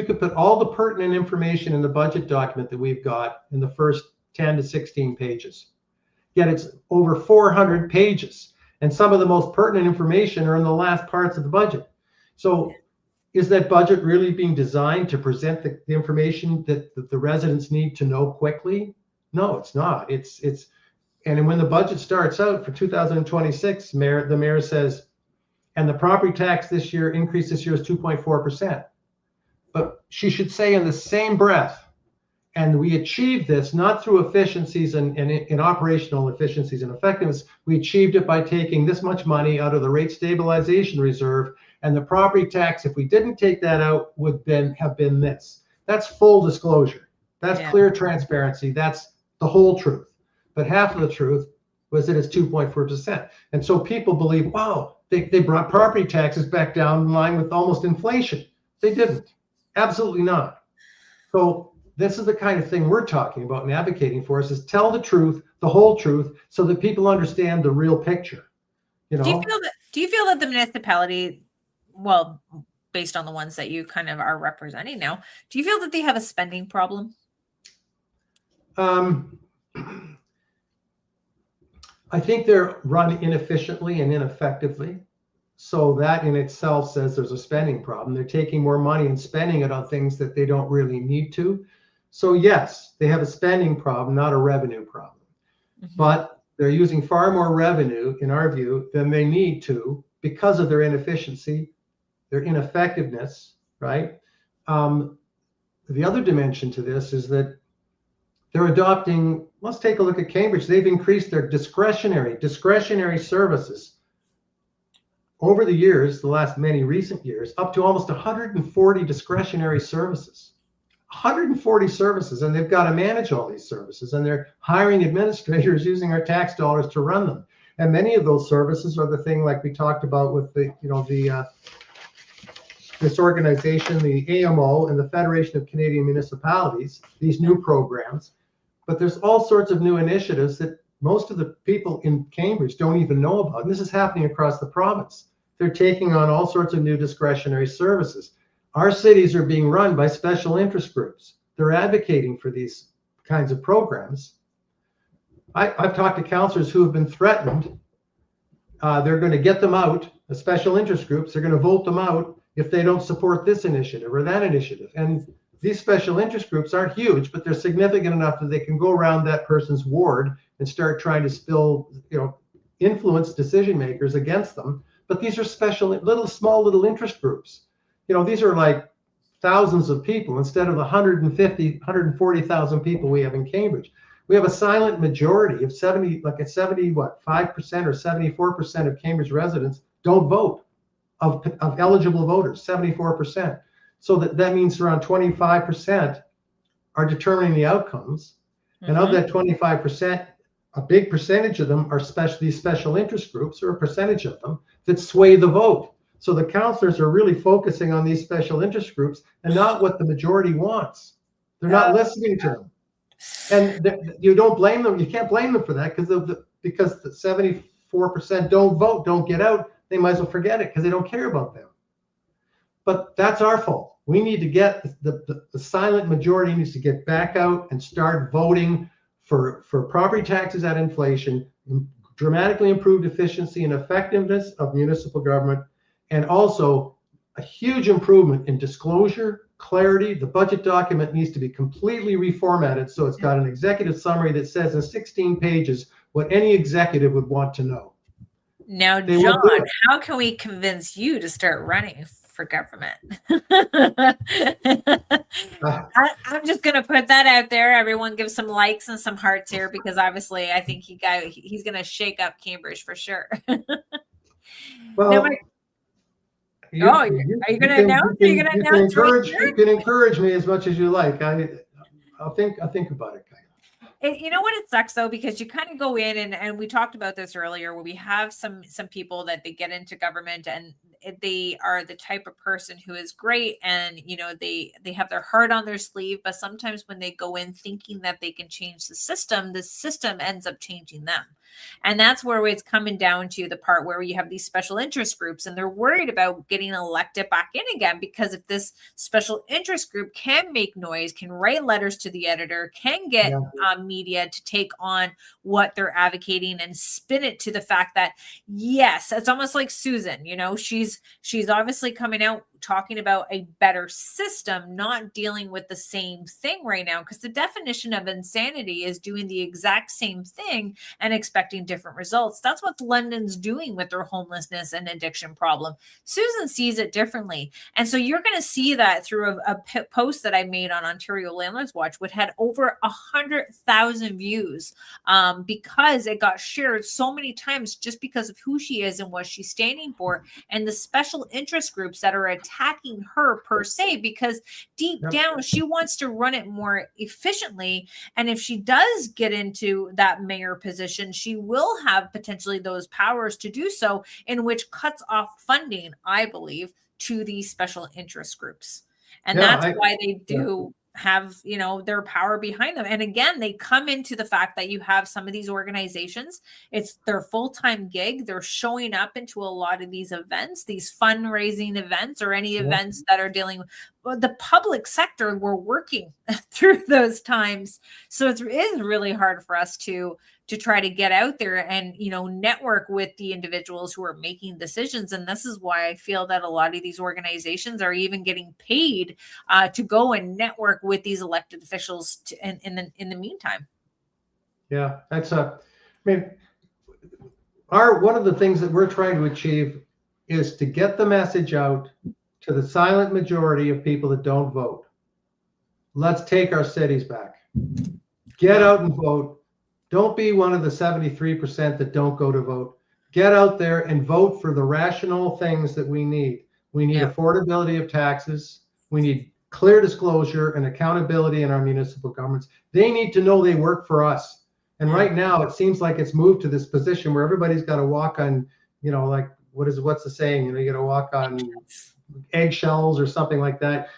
could put all the pertinent information in the budget document that we've got in the first 10 to 16 pages. Yet it's over 400 pages, and some of the most pertinent information are in the last parts of the budget. So is that budget really being designed to present the information that the residents need to know quickly? No, it's not. And when the budget starts out for 2026, the mayor says, and the property tax increase this year is 2.4%. But she should say in the same breath, and we achieved this not through efficiencies and in operational efficiencies and effectiveness. We achieved it by taking this much money out of the rate stabilization reserve, and the property tax, if we didn't take that out, would have been this. That's full disclosure. That's clear transparency. That's the whole truth. But half of the truth was that it's 2.4%. And so people believe, wow, they brought property taxes back down in line with almost inflation. They didn't. Absolutely not. So this is the kind of thing we're talking about and advocating for us, is tell the truth, the whole truth, so that people understand the real picture. You know? Do you feel that the municipality, well, based on the ones that you kind of are representing now, do you feel that they have a spending problem? I think they're run inefficiently and ineffectively. So that in itself says there's a spending problem. They're taking more money and spending it on things that they don't really need to. So yes, they have a spending problem, not a revenue problem. Mm-hmm. But they're using far more revenue, in our view, than they need to because of their inefficiency, their ineffectiveness, right? The other dimension to this is that they're adopting, let's take a look at Cambridge. They've increased their discretionary services over the years, the last many recent years, up to almost 140 discretionary services. 140 services, and they've got to manage all these services, and they're hiring administrators using our tax dollars to run them. And many of those services are the thing like we talked about with this organization, the AMO and the Federation of Canadian Municipalities, these new programs. But there's all sorts of new initiatives that most of the people in Cambridge don't even know about. And this is happening across the province. They're taking on all sorts of new discretionary services. Our cities are being run by special interest groups. They're advocating for these kinds of programs. I've talked to councillors who have been threatened. They're going to get them out, the special interest groups. They're going to vote them out if they don't support this initiative or that initiative. And these special interest groups aren't huge, but they're significant enough that they can go around that person's ward and start trying to influence decision makers against them. But these are small little interest groups. These are like thousands of people instead of the 140,000 people we have in Cambridge. We have a silent majority of 5% or 74% of Cambridge residents don't vote of eligible voters, 74%. So that means around 25% are determining the outcomes. Mm-hmm. And of that 25%, a big percentage of them are these special interest groups, or a percentage of them that sway the vote. So the councillors are really focusing on these special interest groups and not what the majority wants. They're not listening to them. And you don't blame them. You can't blame them for that because the 74% don't vote, don't get out. They might as well forget it because they don't care about them. But that's our fault. We need to get the silent majority needs to get back out and start voting for property taxes at inflation, dramatically improved efficiency and effectiveness of municipal government, and also a huge improvement in disclosure, clarity. The budget document needs to be completely reformatted so it's got an executive summary that says in 16 pages what any executive would want to know. Now, John, how can we convince you to start running for government? I'm just going to put that out there. Everyone give some likes and some hearts here, because obviously I think he's going to shake up Cambridge for sure. Well, are you going to announce? You can encourage me as much as you like. I'll think about it. You know what, it sucks though, because you kind of go in and we talked about this earlier, where we have some people that they get into government and they are the type of person who is great, and they have their heart on their sleeve, but sometimes when they go in thinking that they can change the system ends up changing them. And that's where it's coming down to the part where you have these special interest groups, and they're worried about getting elected back in again, because if this special interest group can make noise, can write letters to the editor, can get media to take on what they're advocating and spin it to the fact that, yes, it's almost like Susan, she's obviously coming out talking about a better system, not dealing with the same thing right now, because the definition of insanity is doing the exact same thing and expecting different results. That's what London's doing with their homelessness and addiction problem. Susan sees it differently. And so you're going to see that through a post that I made on Ontario Landlords Watch, which had over 100,000 views, because it got shared so many times just because of who she is and what she's standing for, and the special interest groups that are attacking her per se, because deep down she wants to run it more efficiently. And if she does get into that mayor position, she will have potentially those powers to do so, in which cuts off funding, I believe, to these special interest groups. And that's why they do have their power behind them. And again, they come into the fact that you have some of these organizations, it's their full-time gig, they're showing up into a lot of these events, these fundraising events, or any events that are dealing with the public sector. We're working through those times, so it is really hard for us to try to get out there and network with the individuals who are making decisions. And this is why I feel that a lot of these organizations are even getting paid to go and network with these elected officials in the meantime. Yeah, that's one of the things that we're trying to achieve is to get the message out to the silent majority of people that don't vote. Let's take our cities back. Get out and vote. Don't be one of the 73% that don't go to vote. Get out there and vote for the rational things that we need. We need affordability of taxes. We need clear disclosure and accountability in our municipal governments. They need to know they work for us. And right now, it seems like it's moved to this position where everybody's got to walk on, like, what's the saying? You got to walk on eggshells or something like that.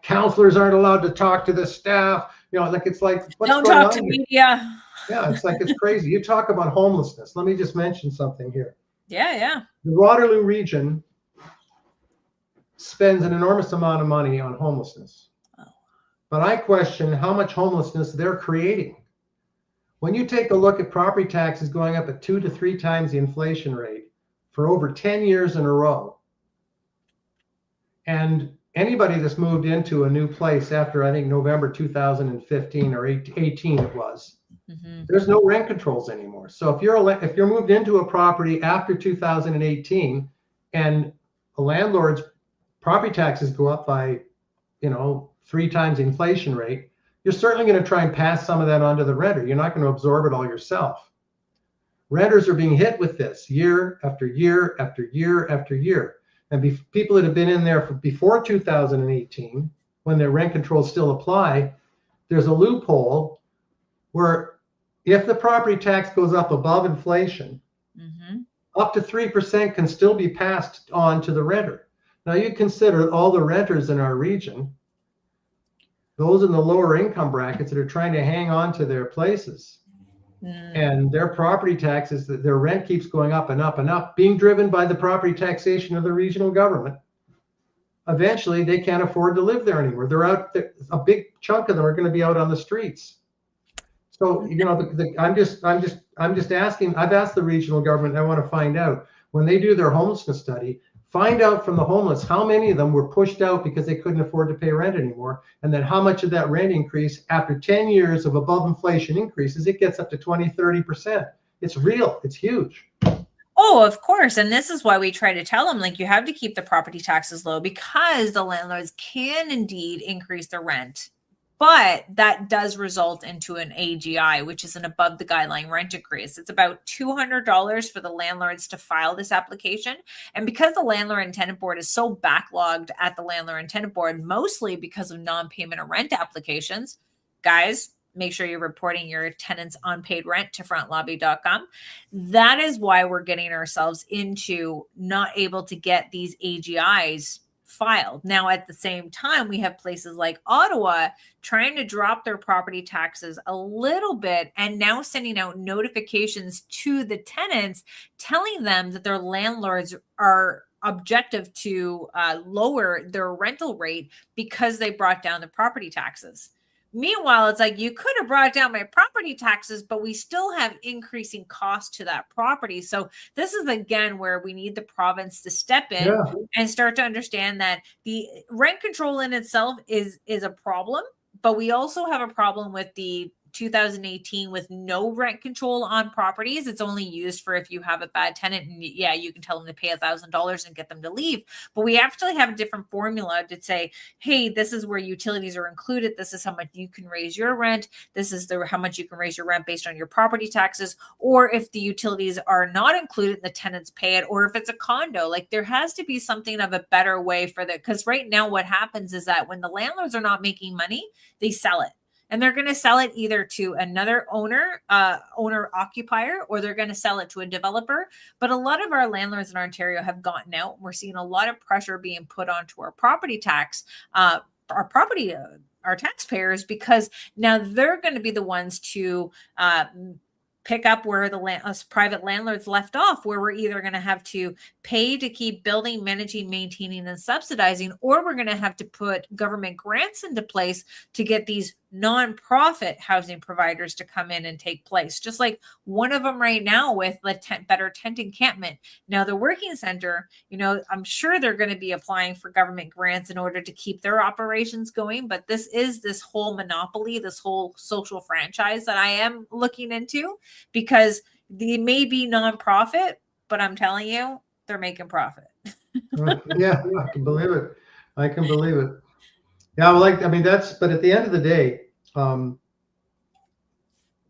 Counselors aren't allowed to talk to the staff. It's like, what's don't going talk on to here? media. Yeah, it's like, it's crazy. You talk about homelessness. Let me just mention something here. Yeah. The Waterloo region spends an enormous amount of money on homelessness. But I question how much homelessness they're creating. When you take a look at property taxes going up at 2 to 3 times the inflation rate for over 10 years in a row, and anybody that's moved into a new place after, I think, November 2015 or 18 it was, there's no rent controls anymore. So if you're moved into a property after 2018 and a landlord's property taxes go up by 3 times the inflation rate, you're certainly going to try and pass some of that on to the renter. You're not going to absorb it all yourself. Renters are being hit with this year after year after year after year. And people that have been in there before 2018, when their rent controls still apply, there's a loophole where if the property tax goes up above inflation, up to 3% can still be passed on to the renter. Now you consider all the renters in our region, those in the lower income brackets that are trying to hang on to their places. And their property taxes, their rent keeps going up and up and up, being driven by the property taxation of the regional government. Eventually, they can't afford to live there anymore. They're out. A big chunk of them are going to be out on the streets. So, I'm just asking. I've asked the regional government. I want to find out when they do their homelessness study. Find out from the homeless how many of them were pushed out because they couldn't afford to pay rent anymore, and then how much of that rent increase after 10 years of above inflation increases, it gets up to 20-30%. It's real. It's huge. Oh, of course. And this is why we try to tell them, like, you have to keep the property taxes low, because the landlords can indeed increase the rent. But that does result into an AGI, which is an above the guideline rent increase. It's about $200 for the landlords to file this application. And because the Landlord and Tenant Board is so backlogged at the Landlord and Tenant Board, mostly because of non-payment of rent applications, guys, make sure you're reporting your tenants' unpaid rent to frontlobby.com. That is why we're getting ourselves into not able to get these AGIs filed. Now, at the same time, we have places like Ottawa trying to drop their property taxes a little bit and now sending out notifications to the tenants telling them that their landlords are objective to lower their rental rate because they brought down the property taxes. Meanwhile, it's like, you could have brought down my property taxes, but we still have increasing cost to that property. So this is again where we need the province to step in and start to understand that the rent control in itself is a problem, but we also have a problem with the 2018 with no rent control on properties. It's only used for if you have a bad tenant and yeah, you can tell them to pay $1,000 and get them to leave. But we actually have a different formula to say, hey, this is where utilities are included. This is how much you can raise your rent. This is how much you can raise your rent based on your property taxes. Or if the utilities are not included, the tenants pay it. Or if it's a condo, like there has to be something of a better way for that. Because right now what happens is that when the landlords are not making money, they sell it. And they're going to sell it either to another owner occupier, or they're going to sell it to a developer. But a lot of our landlords in Ontario have gotten out. We're seeing a lot of pressure being put onto our property tax, our taxpayers, because now they're going to be the ones to pick up where the private landlords left off, where we're either going to have to pay to keep building, managing, maintaining, and subsidizing, or we're going to have to put government grants into place to get these nonprofit housing providers to come in and take place. Just like one of them right now with the Better Tent Encampment. Now the Working Center, I'm sure they're going to be applying for government grants in order to keep their operations going. But this is this whole monopoly, this whole social franchise that I am looking into, because they may be nonprofit, but I'm telling you, they're making profit. Yeah, I can believe it. Yeah, well, but at the end of the day,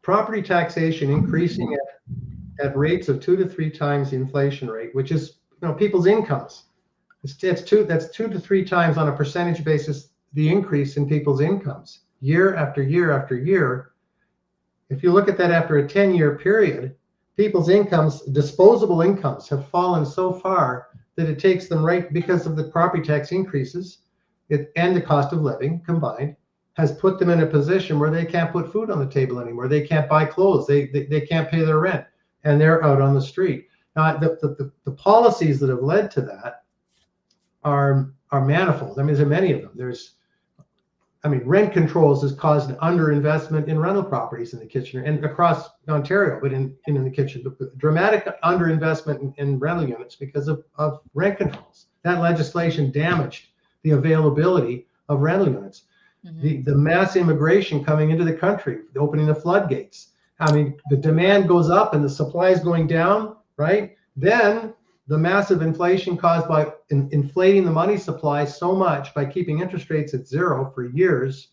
property taxation increasing at rates of 2 to 3 times the inflation rate, which is people's incomes. That's 2 to 3 times on a percentage basis the increase in people's incomes year after year after year. If you look at that after a 10-year period, people's incomes, disposable incomes, have fallen so far that it takes them, right, because of the property tax increases and the cost of living combined, has put them in a position where they can't put food on the table anymore. They can't buy clothes. They can't pay their rent, and they're out on the street. Now, the policies that have led to that are manifold. There are many of them. Rent controls has caused an underinvestment in rental properties in the Kitchener and across Ontario, but in the Kitchener, dramatic underinvestment in rental units because of rent controls. That legislation damaged the availability of rental units. Mm-hmm. The mass immigration coming into the country, the opening the floodgates. The demand goes up and the supply is going down, right? Then the massive inflation caused by inflating the money supply so much by keeping interest rates at zero for years.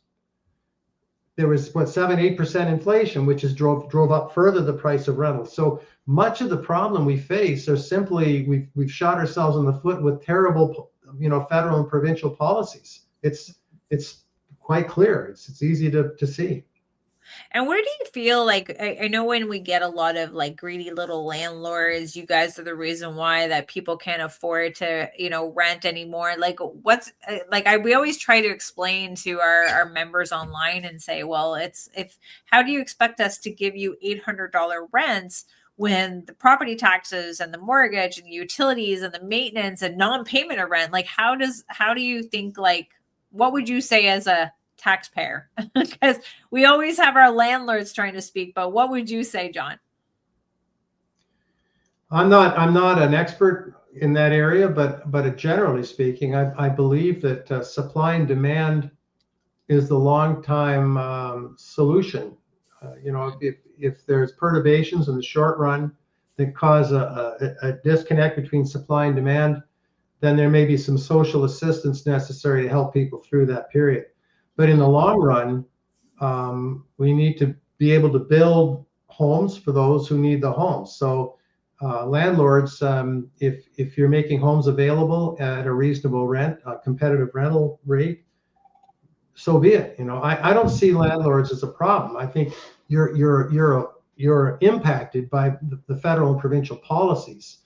There was 7-8% inflation, which has drove up further the price of rentals. So much of the problem we face are simply we've shot ourselves in the foot with terrible, federal and provincial policies. It's quite clear. It's easy to see. And where do you feel like, I know when we get a lot of like greedy little landlords, you guys are the reason why that people can't afford to, rent anymore. Like we always try to explain to our members online and say, well, how do you expect us to give you $800 rents when the property taxes and the mortgage and the utilities and the maintenance and non-payment of rent? Like, how do you think, like, what would you say as a taxpayer? Because we always have our landlords trying to speak, but what would you say, John? I'm not an expert in that area, but generally speaking, I believe that supply and demand is the long time solution. If there's perturbations in the short run that cause a disconnect between supply and demand, then there may be some social assistance necessary to help people through that period. But in the long run, we need to be able to build homes for those who need the homes. So landlords, if you're making homes available at a reasonable rent, a competitive rental rate, so be it. I don't see landlords as a problem. I think you're impacted by the federal and provincial policies.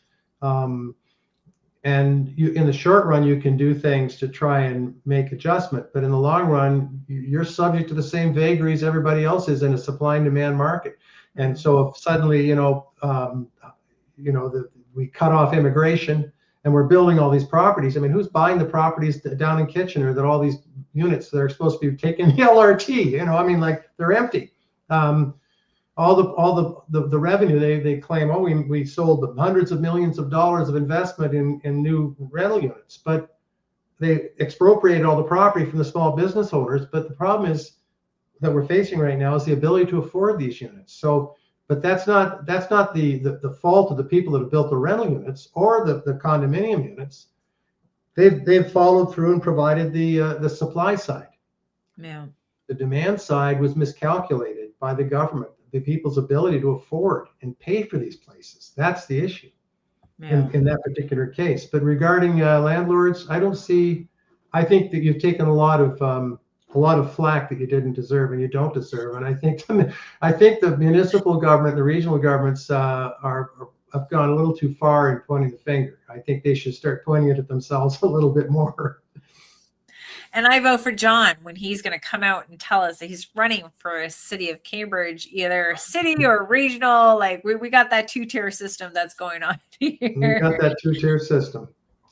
And in the short run, you can do things to try and make adjustment, but in the long run, you're subject to the same vagaries everybody else is in a supply and demand market. And so if suddenly, we cut off immigration and we're building all these properties, I mean, who's buying the properties down in Kitchener that all these units that are supposed to be taking the LRT? I mean, like, they're empty. All the revenue they claim, we sold hundreds of millions of dollars of investment in new rental units, but they expropriated all the property from the small business owners. But the problem is that we're facing right now is the ability to afford these units. So, but that's not the fault of the people that have built the rental units or the condominium units. They've followed through and provided the supply side. Yeah. The demand side was miscalculated by the government. The people's ability to afford and pay for these places. That's the issue in that particular case. But regarding landlords, I think that you've taken a lot of flack that you didn't deserve and you don't deserve. And I think the municipal government, the regional governments have gone a little too far in pointing the finger. I think they should start pointing it at themselves a little bit more. And I vote for John when he's going to come out and tell us that he's running for a city of Cambridge, either city or regional. Like, we got that 2-tier system that's going on here. We got that 2-tier system.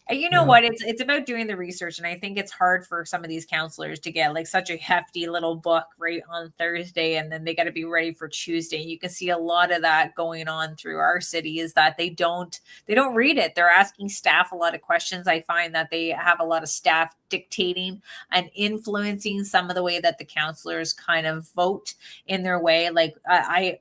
And you know what? It's about doing the research. And I think it's hard for some of these counselors to get like such a hefty little book right on Thursday, and then they got to be ready for Tuesday. And you can see a lot of that going on through our city is that they don't read it. They're asking staff a lot of questions. I find that they have a lot of staff dictating and influencing some of the way that the counselors kind of vote in their way. Like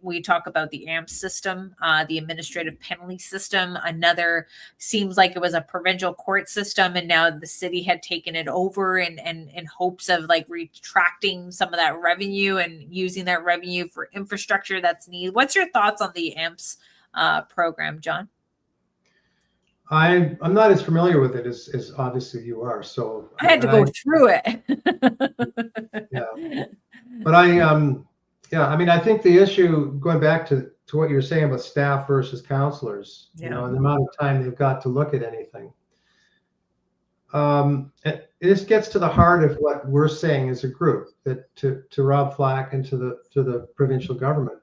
we talk about the AMP system, the administrative penalty system. Another seems like it was a provincial court system, and now the city had taken it over in hopes of like retracting some of that revenue and using that revenue for infrastructure that's needed. What's your thoughts on the AMPS program, John? I'm not as familiar with it as obviously you are. So I had to go through it. Yeah, but I mean, I think the issue, going back to what you're saying about staff versus counselors, and the amount of time they've got to look at anything. This gets to the heart of what we're saying as a group, that to Rob Flack and to the provincial government,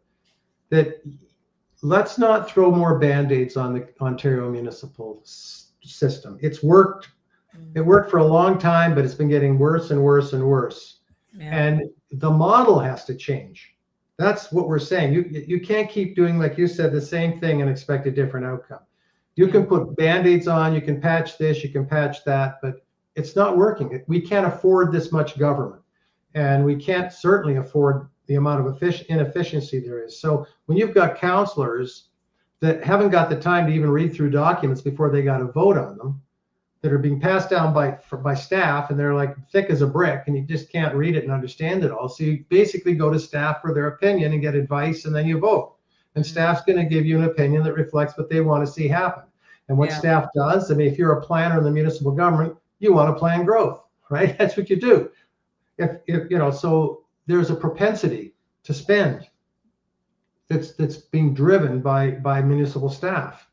that let's not throw more Band-Aids on the Ontario municipal system. It's worked. It worked for a long time, but it's been getting worse and worse and worse. Yeah. And the model has to change. That's what we're saying. You can't keep doing, like you said, the same thing and expect a different outcome. You can put Band-Aids on, you can patch this, you can patch that, but it's not working. We can't afford this much government, and we can't certainly afford the amount of inefficiency there is. So when you've got counselors that haven't got the time to even read through documents before they got to vote on them, that are being passed down by staff, and they're like thick as a brick, and you just can't read it and understand it all. So you basically go to staff for their opinion and get advice, and then you vote. And staff's going to give you an opinion that reflects what they want to see happen. And what staff does, I mean, if you're a planner in the municipal government, you want to plan growth, right? That's what you do. If so there's a propensity to spend that's being driven by municipal staff.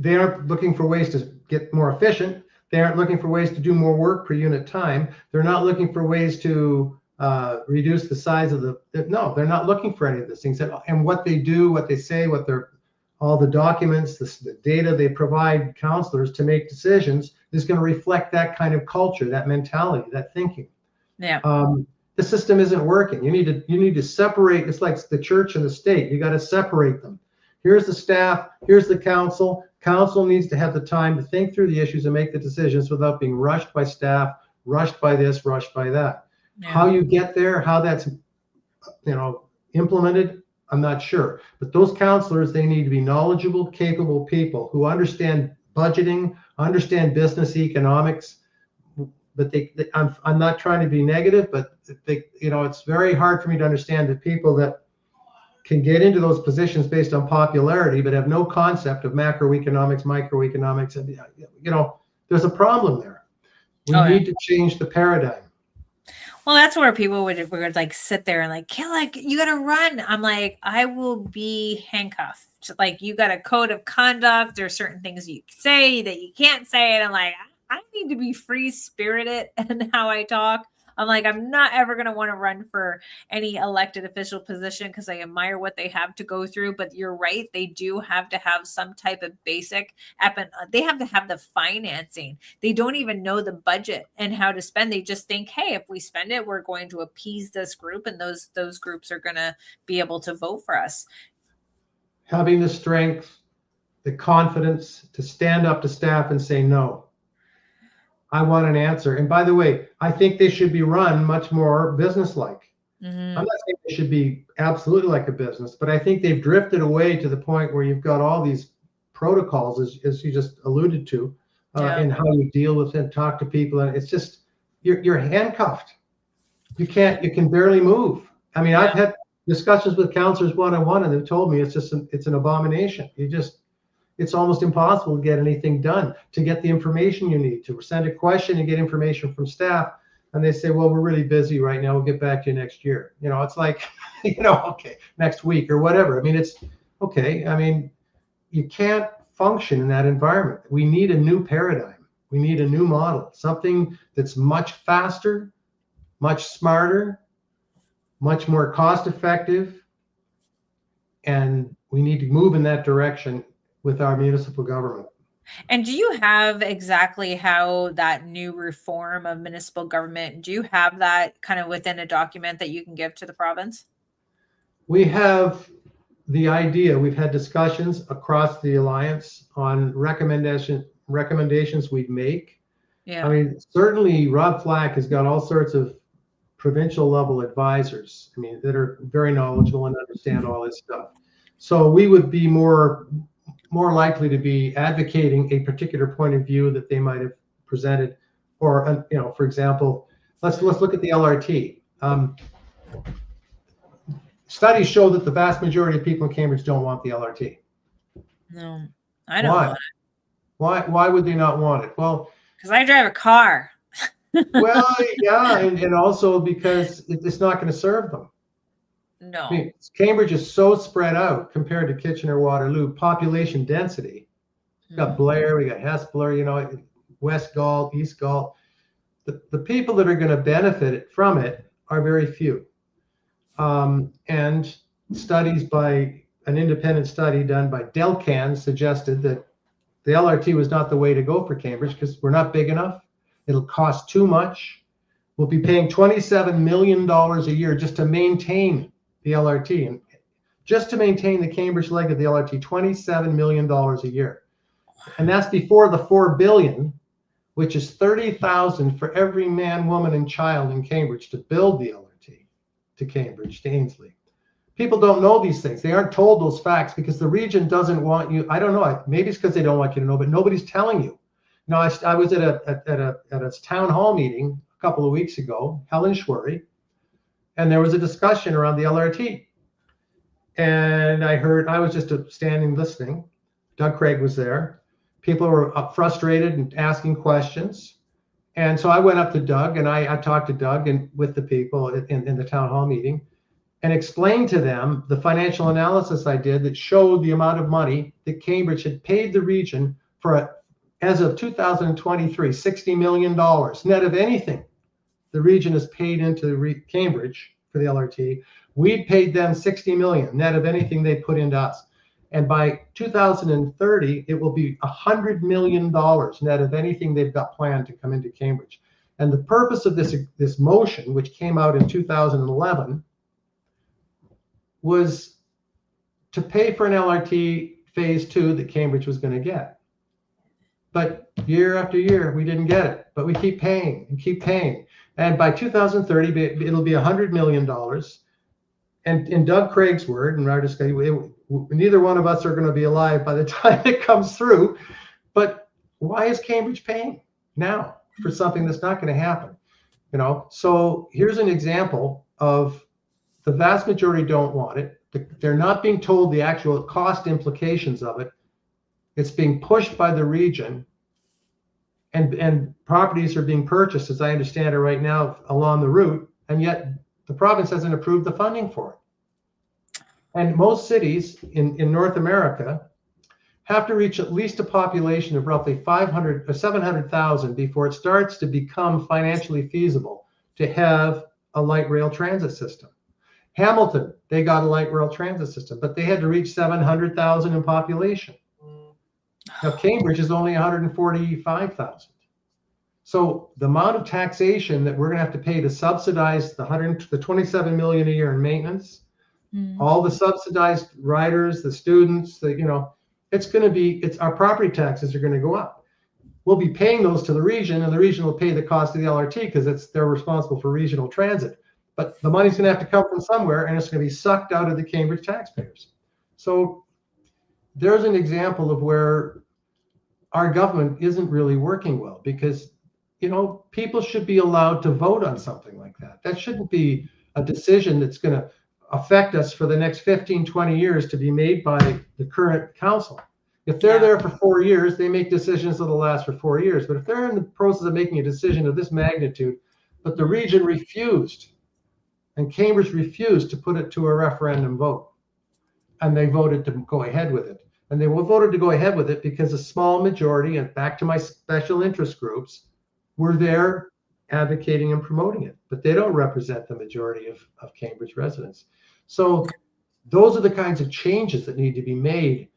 They aren't looking for ways to get more efficient. They aren't looking for ways to do more work per unit time. They're not looking for ways to reduce the size of no, they're not looking for any of those things. And what they do, what they say, all the documents, the data they provide counselors to make decisions is going to reflect that kind of culture, that mentality, that thinking. Yeah. The system isn't working. You need to separate. It's like the church and the state. You got to separate them. Here's the staff. Here's the council. Council needs to have the time to think through the issues and make the decisions without being rushed by staff, rushed by this, rushed by that. Yeah. How you get there, how that's implemented, I'm not sure. But those counselors, they need to be knowledgeable, capable people who understand budgeting, understand business economics. But I'm not trying to be negative, but it's very hard for me to understand that people that can get into those positions based on popularity, but have no concept of macroeconomics, microeconomics, and there's a problem there. We Oh, yeah. need to change the paradigm. Well, that's where people would like sit there and like, Kayla, you got to run. I'm like, I will be handcuffed. Like, you got a code of conduct. There's certain things you say that you can't say. And I'm like, I need to be free spirited in how I talk. I'm like, I'm not ever going to want to run for any elected official position because I admire what they have to go through. But you're right. They do have to have some type of basic, they have to have the financing. They don't even know the budget and how to spend. They just think, hey, if we spend it, we're going to appease this group, and those groups are going to be able to vote for us. Having the strength, the confidence to stand up to staff and say, no, I want an answer. And by the way, I think they should be run much more business-like. I'm not saying they should be absolutely like a business, but I think they've drifted away to the point where you've got all these protocols, as you just alluded to, in how you deal with and talk to people. And it's just, you're handcuffed. You can barely move. I mean, I've had discussions with counselors one-on-one, and they've told me it's an abomination. It's almost impossible to get anything done, to get the information you need, to send a question and get information from staff. And they say, well, we're really busy right now. We'll get back to you next year. It's like, okay, next week or whatever. I mean, it's okay. I mean, you can't function in that environment. We need a new paradigm. We need a new model, something that's much faster, much smarter, much more cost effective. And we need to move in that direction with our municipal government. And do you have exactly how that new reform of municipal government, do you have that kind of within a document that you can give to the province? We have the idea. We've had discussions across the Alliance on recommendations we'd make. Yeah. I mean, certainly Rob Flack has got all sorts of provincial level advisors, I mean, that are very knowledgeable and understand all this stuff. So we would be more likely to be advocating a particular point of view that they might have presented, or for example, let's look at the LRT. Studies show that the vast majority of people in Cambridge don't want the LRT. No, I don't want it. Why would they not want it? Well, because I drive a car. Well, yeah, and also because it's not going to serve them. No. I mean, Cambridge is so spread out compared to Kitchener, Waterloo, population density. We've got Blair, we got Hespeler, West Galt, East Galt. The people that are going to benefit from it are very few. And studies by an independent study done by Delcan suggested that the LRT was not the way to go for Cambridge because we're not big enough. It'll cost too much. We'll be paying $27 million a year just to maintain the LRT. And just to maintain the Cambridge leg of the LRT, $27 million a year. And that's before the $4 billion, which is $30,000 for every man, woman, and child in Cambridge to build the LRT to Cambridge, to Ainsley. People don't know these things. They aren't told those facts because the region doesn't want you. I don't know. Maybe it's because they don't want you to know, but nobody's telling you. Now, I was at a town hall meeting a couple of weeks ago, Helen Schwery, and there was a discussion around the LRT. And I was just standing listening. Doug Craig was there. People were frustrated and asking questions. And so I went up to Doug and I talked to Doug and with the people in the town hall meeting and explained to them the financial analysis I did that showed the amount of money that Cambridge had paid the region for as of 2023, $60 million net of anything the region has paid into Cambridge for the LRT. We paid them $60 million net of anything they put into us. And by 2030, it will be $100 million net of anything they've got planned to come into Cambridge. And the purpose of this motion, which came out in 2011, was to pay for an LRT phase 2 that Cambridge was going to get. But year after year, we didn't get it. But we keep paying and keep paying. And by 2030, it'll be $100 million. And in Doug Craig's word, and our discussion, neither one of us are going to be alive by the time it comes through. But why is Cambridge paying now for something that's not going to happen? So here's an example of the vast majority don't want it. They're not being told the actual cost implications of it. It's being pushed by the region. and properties are being purchased, as I understand it right now, along the route, and yet the province hasn't approved the funding for it. And most cities in North America have to reach at least a population of roughly 500 or 700,000 before it starts to become financially feasible to have a light rail transit system. Hamilton, they got a light rail transit system, but they had to reach 700,000 in population. Now, Cambridge is only 145,000. So the amount of taxation that we're going to have to pay to subsidize the 27 million a year in maintenance, all the subsidized riders, the students, our property taxes are going to go up. We'll be paying those to the region, and the region will pay the cost of the LRT because they're responsible for regional transit. But the money's going to have to come from somewhere, and it's going to be sucked out of the Cambridge taxpayers. So there's an example of where our government isn't really working well, because people should be allowed to vote on something like that. That shouldn't be a decision that's going to affect us for the next 15, 20 years to be made by the current council. If they're there for 4 years, they make decisions that'll last for 4 years. But if they're in the process of making a decision of this magnitude, but the region refused, and Cambridge refused to put it to a referendum vote, and they voted to go ahead with it. And they voted to go ahead with it because a small majority, and back to my special interest groups, were there advocating and promoting it, but they don't represent the majority of Cambridge residents. So those are the kinds of changes that need to be made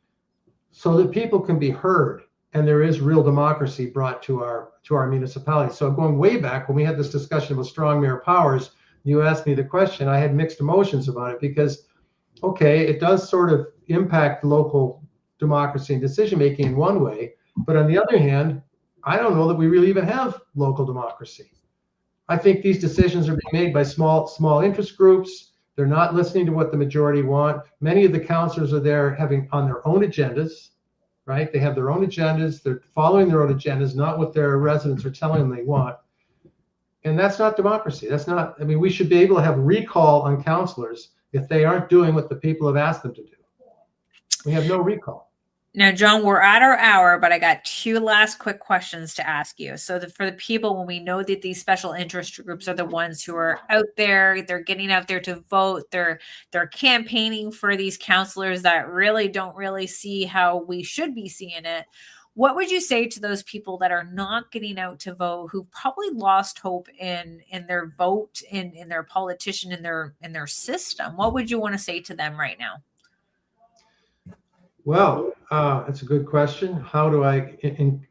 so that people can be heard and there is real democracy brought to our municipality. So going way back when we had this discussion about strong mayor powers, you asked me the question, I had mixed emotions about it because, okay, it does sort of impact local democracy and decision-making in one way, but on the other hand, I don't know that we really even have local democracy. I think these decisions are being made by small interest groups. They're not listening to what the majority want. Many of the councillors are there having on their own agendas, right? They have their own agendas. They're following their own agendas, not what their residents are telling them they want. And that's not democracy. We should be able to have recall on councillors if they aren't doing what the people have asked them to do. We have no recall. Now, John, we're at our hour, but I got 2 last quick questions to ask you. So for the people, when we know that these special interest groups are the ones who are out there, they're getting out there to vote, they're campaigning for these councillors that really don't really see how we should be seeing it. What would you say to those people that are not getting out to vote, who've probably lost hope in their vote, in their politician, in their system? What would you want to say to them right now? Well, that's a good question. How do I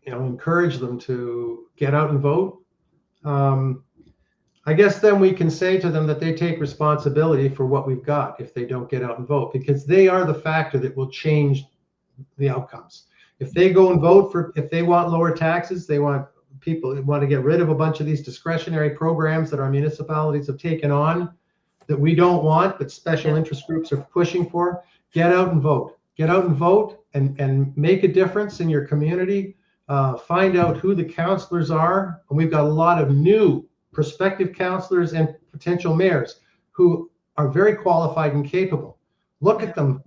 encourage them to get out and vote? I guess then we can say to them that they take responsibility for what we've got if they don't get out and vote, because they are the factor that will change the outcomes. If they go and vote if they want lower taxes, they want to get rid of a bunch of these discretionary programs that our municipalities have taken on that we don't want, but special interest groups are pushing for, get out and vote. Get out and vote and make a difference in your community. Find out who the councillors are. And we've got a lot of new prospective councillors and potential mayors who are very qualified and capable. Look at them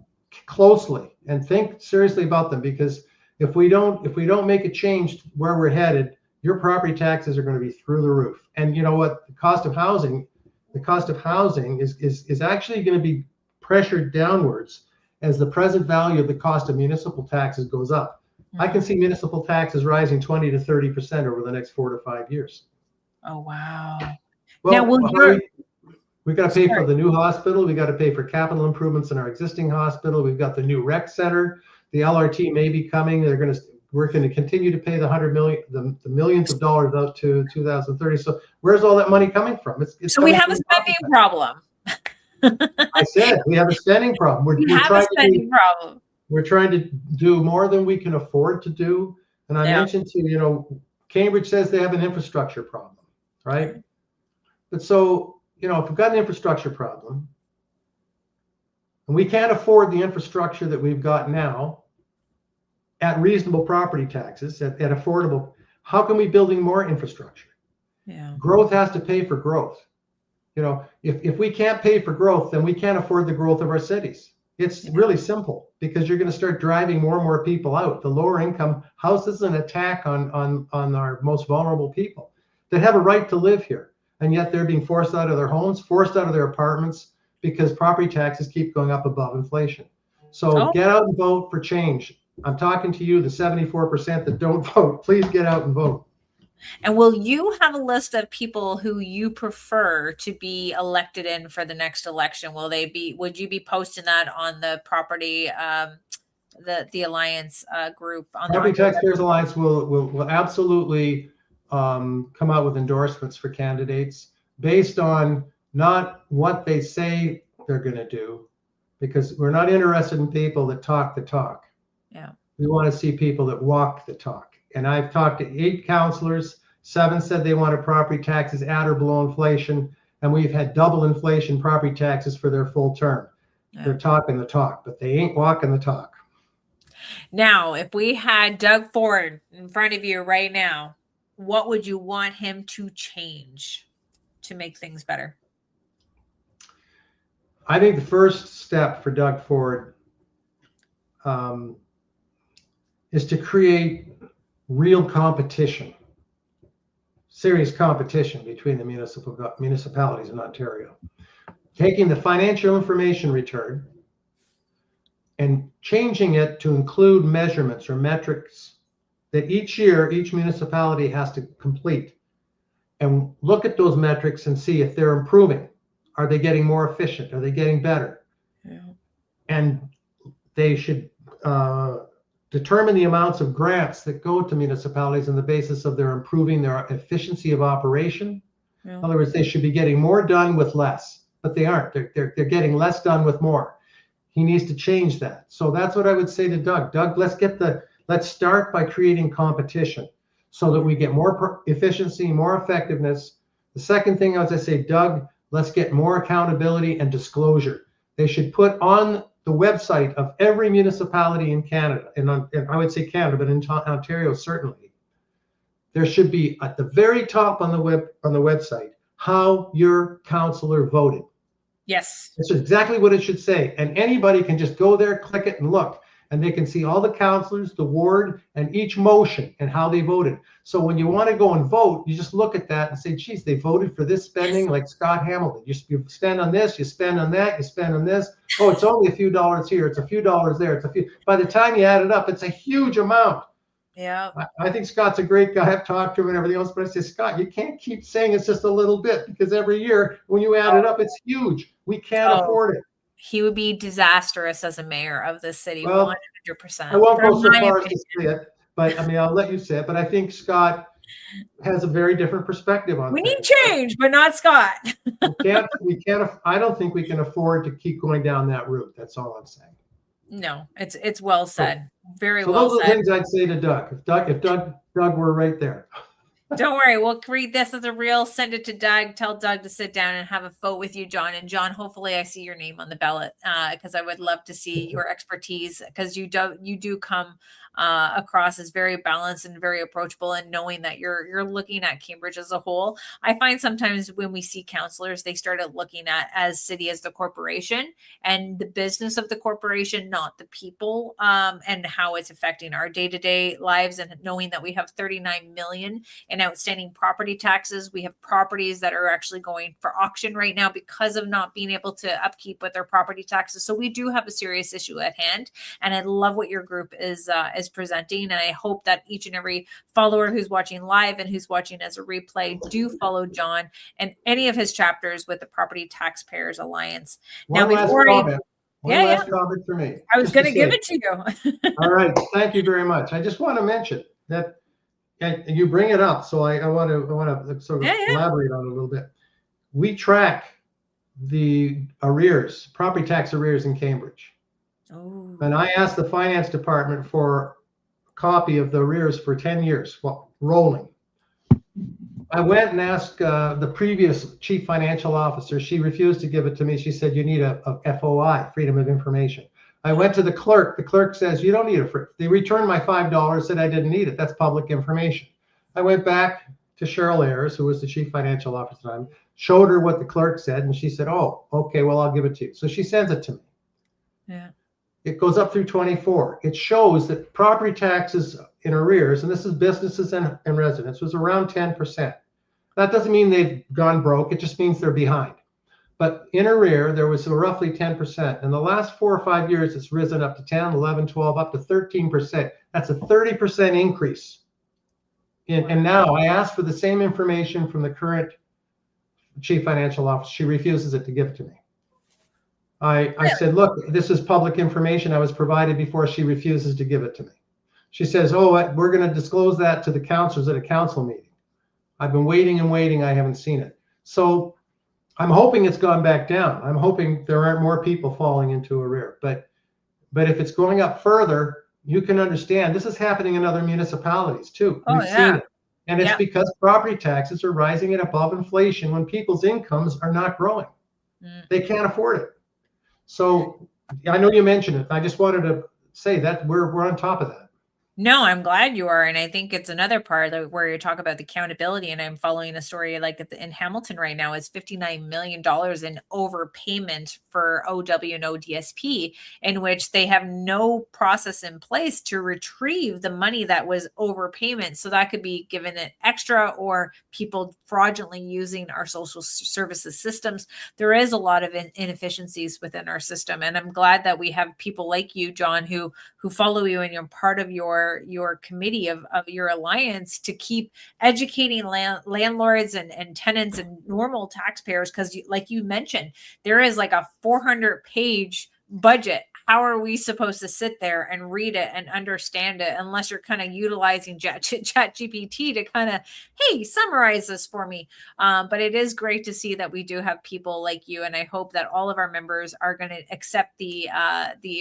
closely and think seriously about them, because if we don't make a change where we're headed, your property taxes are going to be through the roof. And you know what? The cost of housing is actually going to be pressured downwards as the present value of the cost of municipal taxes goes up. I can see municipal taxes rising 20 to 30% over the next 4 to 5 years. Oh, wow. Well, now, we've got to pay for the new hospital. We've got to pay for capital improvements in our existing hospital. We've got the new rec center. The LRT may be coming. We're going to continue to pay the millions of dollars out to 2030. So where's all that money coming from? So we have a spending problem. I said we have a spending problem. We're trying to do more than we can afford to do. And I mentioned to you, Cambridge says they have an infrastructure problem, right? But so, if we've got an infrastructure problem and we can't afford the infrastructure that we've got now at reasonable property taxes, at affordable, how can we building more infrastructure? Yeah. Growth has to pay for growth. If we can't pay for growth, then we can't afford the growth of our cities. It's really simple, because you're going to start driving more and more people out. The lower income house is an attack on our most vulnerable people that have a right to live here. And yet they're being forced out of their homes, forced out of their apartments, because property taxes keep going up above inflation. So get out and vote for change. I'm talking to you, the 74% that don't vote. Please get out and vote. And will you have a list of people who you prefer to be elected in for the next election? Would you be posting that on the property, the Alliance group? On Property Taxpayers Alliance will absolutely come out with endorsements for candidates based on not what they say they're going to do, because we're not interested in people that talk the talk. Yeah. We want to see people that walk the talk. And I've talked to 8 councillors. 7 said they wanted property taxes at or below inflation. And we've had double inflation property taxes for their full term. Yeah. They're talking the talk, but they ain't walking the talk. Now, if we had Doug Ford in front of you right now, what would you want him to change to make things better? I think the first step for Doug Ford is to create real competition, serious competition between the municipalities in Ontario. Taking the financial information return and changing it to include measurements or metrics that each year each municipality has to complete, and look at those metrics and see if they're improving. Are they getting more efficient? Are they getting better? Yeah. And they should determine the amounts of grants that go to municipalities on the basis of their improving their efficiency of operation. Yeah. In other words, they should be getting more done with less, but they aren't. They're getting less done with more. He needs to change that. So that's what I would say to Doug. Doug, let's start by creating competition so that we get more efficiency, more effectiveness. The second thing, as I say, Doug, let's get more accountability and disclosure. They should put on the website of every municipality in Canada, and I would say Canada, but in Ontario certainly, there should be at the very top on the website how your councillor voted. Yes. That's exactly what it should say. And anybody can just go there, click it, and look. And they can see all the councillors, the ward, and each motion and how they voted. So when you want to go and vote, you just look at that and say, geez, they voted for this spending, like Scott Hamilton. You spend on this, you spend on that, you spend on this. Oh, it's only a few dollars here. It's a few dollars there. It's a few. By the time you add it up, it's a huge amount. Yeah. I think Scott's a great guy. I've talked to him and everything else, but I say, Scott, you can't keep saying it's just a little bit, because every year when you add it up, it's huge. We can't afford it. He would be disastrous as a mayor of this city. Well, 100%. I won't go so far as to say it, but I mean, I'll let you say it. But I think Scott has a very different perspective on. We need change, but not Scott. we can't. I don't think we can afford to keep going down that route. That's all I'm saying. No, it's well said. Very so well those said. are the things I'd say to Doug. If Doug were right there. Don't worry, we'll read this as a reel, send it to Doug, tell Doug to sit down and have a vote with you, John. And John, hopefully I see your name on the ballot, because I would love to see your expertise, because you do come across as very balanced and very approachable, and knowing that you're looking at Cambridge as a whole. I find sometimes when we see councillors, they started looking at as city as the corporation and the business of the corporation, not the people, and how it's affecting our day-to-day lives. And knowing that we have 39 million in outstanding property taxes, we have properties that are actually going for auction right now because of not being able to upkeep with their property taxes. So we do have a serious issue at hand, and I love what your group is presenting. And I hope that each and every follower who's watching live and who's watching as a replay do follow John and any of his chapters with the Property Taxpayers Alliance. One last comment for me. I was going to give it to you. All right. Thank you very much. I just want to mention that, and you bring it up, so I want to sort of elaborate on it a little bit. We track the arrears, property tax arrears in Cambridge. Oh. And I asked the finance department for a copy of the arrears for 10 years, rolling. I went and asked the previous chief financial officer. She refused to give it to me. She said, you need a FOI, Freedom of Information. I went to the clerk. The clerk says, you don't need it. They returned my $5, said I didn't need it. That's public information. I went back to Cheryl Ayers, who was the chief financial officer at the time, showed her what the clerk said, and she said, oh, okay, well, I'll give it to you. So she sends it to me. Yeah. It goes up through 24. It shows that property taxes in arrears, and this is businesses and residents, was around 10%. That doesn't mean they've gone broke. It just means they're behind. But in arrear, there was roughly 10%. In the last 4 or 5 years, it's risen up to 10, 11, 12, up to 13%. That's a 30% increase. And now I asked for the same information from the current chief financial officer. She refuses it to give it to me. I said, look, this is public information. I was provided before. She refuses to give it to me. She says, oh, we're going to disclose that to the councilors at a council meeting. I've been waiting and waiting. I haven't seen it. So I'm hoping it's gone back down. I'm hoping there aren't more people falling into arrear. But if it's going up further, you can understand this is happening in other municipalities too. Oh, We've seen it. And it's because property taxes are rising at above inflation when people's incomes are not growing. They can't afford it. So I know you mentioned it. I just wanted to say that we're on top of that. No, I'm glad you are. And I think it's another part where you talk about the accountability. And I'm following a story like in Hamilton right now is $59 million in overpayment for OW and ODSP, in which they have no process in place to retrieve the money that was overpayment. So that could be given an extra or people fraudulently using our social services systems. There is a lot of inefficiencies within our system. And I'm glad that we have people like you, John, who follow you and you're part of your committee of your alliance to keep educating landlords and tenants and normal taxpayers. Because like you mentioned, there is like a 400-page budget. How are we supposed to sit there and read it and understand it unless you're kind of utilizing chat GPT to kind of, hey, summarize this for me. But it is great to see that we do have people like you, and I hope that all of our members are going to accept the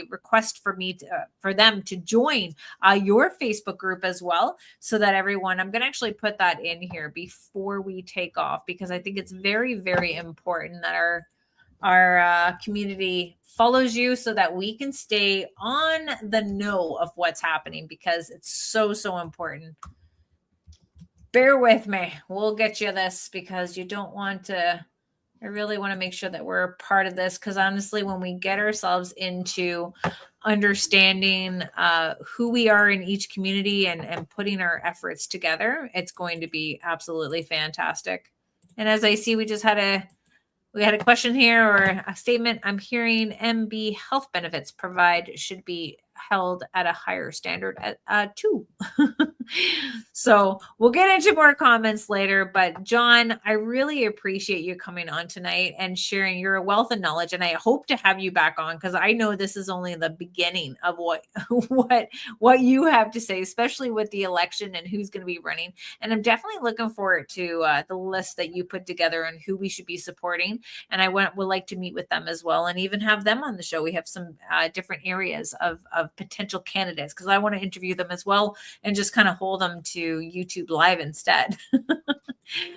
request for me for them to join your Facebook group as well, so that everyone. I'm going to actually put that in here before we take off, because I think it's very, very important that our community follows you so that we can stay on the know of what's happening, because it's so, so important. Bear with me. We'll get you this, because you don't want to, I really want to make sure that we're part of this, because honestly, when we get ourselves into understanding who we are in each community and putting our efforts together, it's going to be absolutely fantastic. And as I see, we had a question here or a statement. I'm hearing MB health benefits should be held at a higher standard at 2. So we'll get into more comments later. But John, I really appreciate you coming on tonight and sharing your wealth of knowledge. And I hope to have you back on, because I know this is only the beginning of what you have to say, especially with the election and who's going to be running. And I'm definitely looking forward to the list that you put together and who we should be supporting. And I would like to meet with them as well, and even have them on the show. We have some different areas of potential candidates, because I want to interview them as well and just kind of hold them to YouTube Live instead.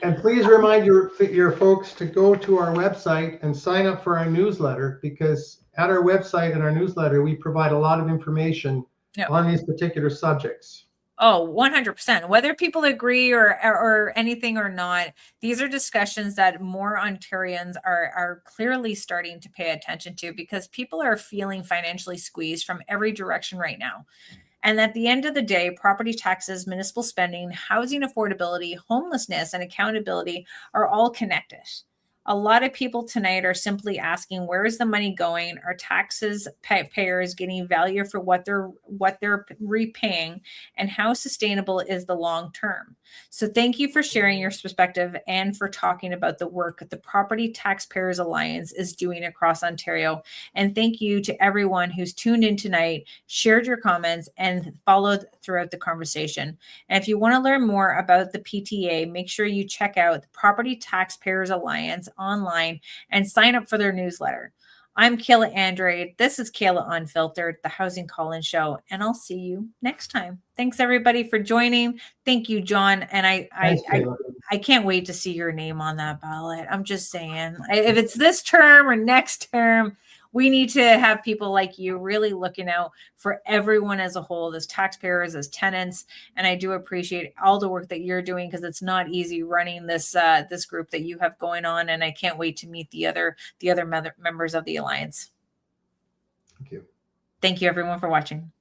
And please remind your folks to go to our website and sign up for our newsletter, because at our website and our newsletter, we provide a lot of information on these particular subjects. Oh, 100%. Whether people agree or anything or not, these are discussions that more Ontarians are clearly starting to pay attention to, because people are feeling financially squeezed from every direction right now. And at the end of the day, property taxes, municipal spending, housing affordability, homelessness, and accountability are all connected. A lot of people tonight are simply asking, where is the money going? Are taxes payers getting value for what they're repaying? And how sustainable is the long term? So thank you for sharing your perspective and for talking about the work the Property Taxpayers Alliance is doing across Ontario. And thank you to everyone who's tuned in tonight, shared your comments, and followed throughout the conversation. And if you want to learn more about the PTA, make sure you check out the Property Taxpayers Alliance online and sign up for their newsletter. I'm Kayla Andrade. This is Kayla Unfiltered, the Housing Call-In Show, and I'll see you next time. Thanks everybody for joining. Thank you, John. And I can't wait to see your name on that ballot. I'm just saying, if it's this term or next term, we need to have people like you really looking out for everyone as a whole, as taxpayers, as tenants. And I do appreciate all the work that you're doing, because it's not easy running this group that you have going on. And I can't wait to meet the other members of the Alliance. Thank you. Thank you everyone for watching.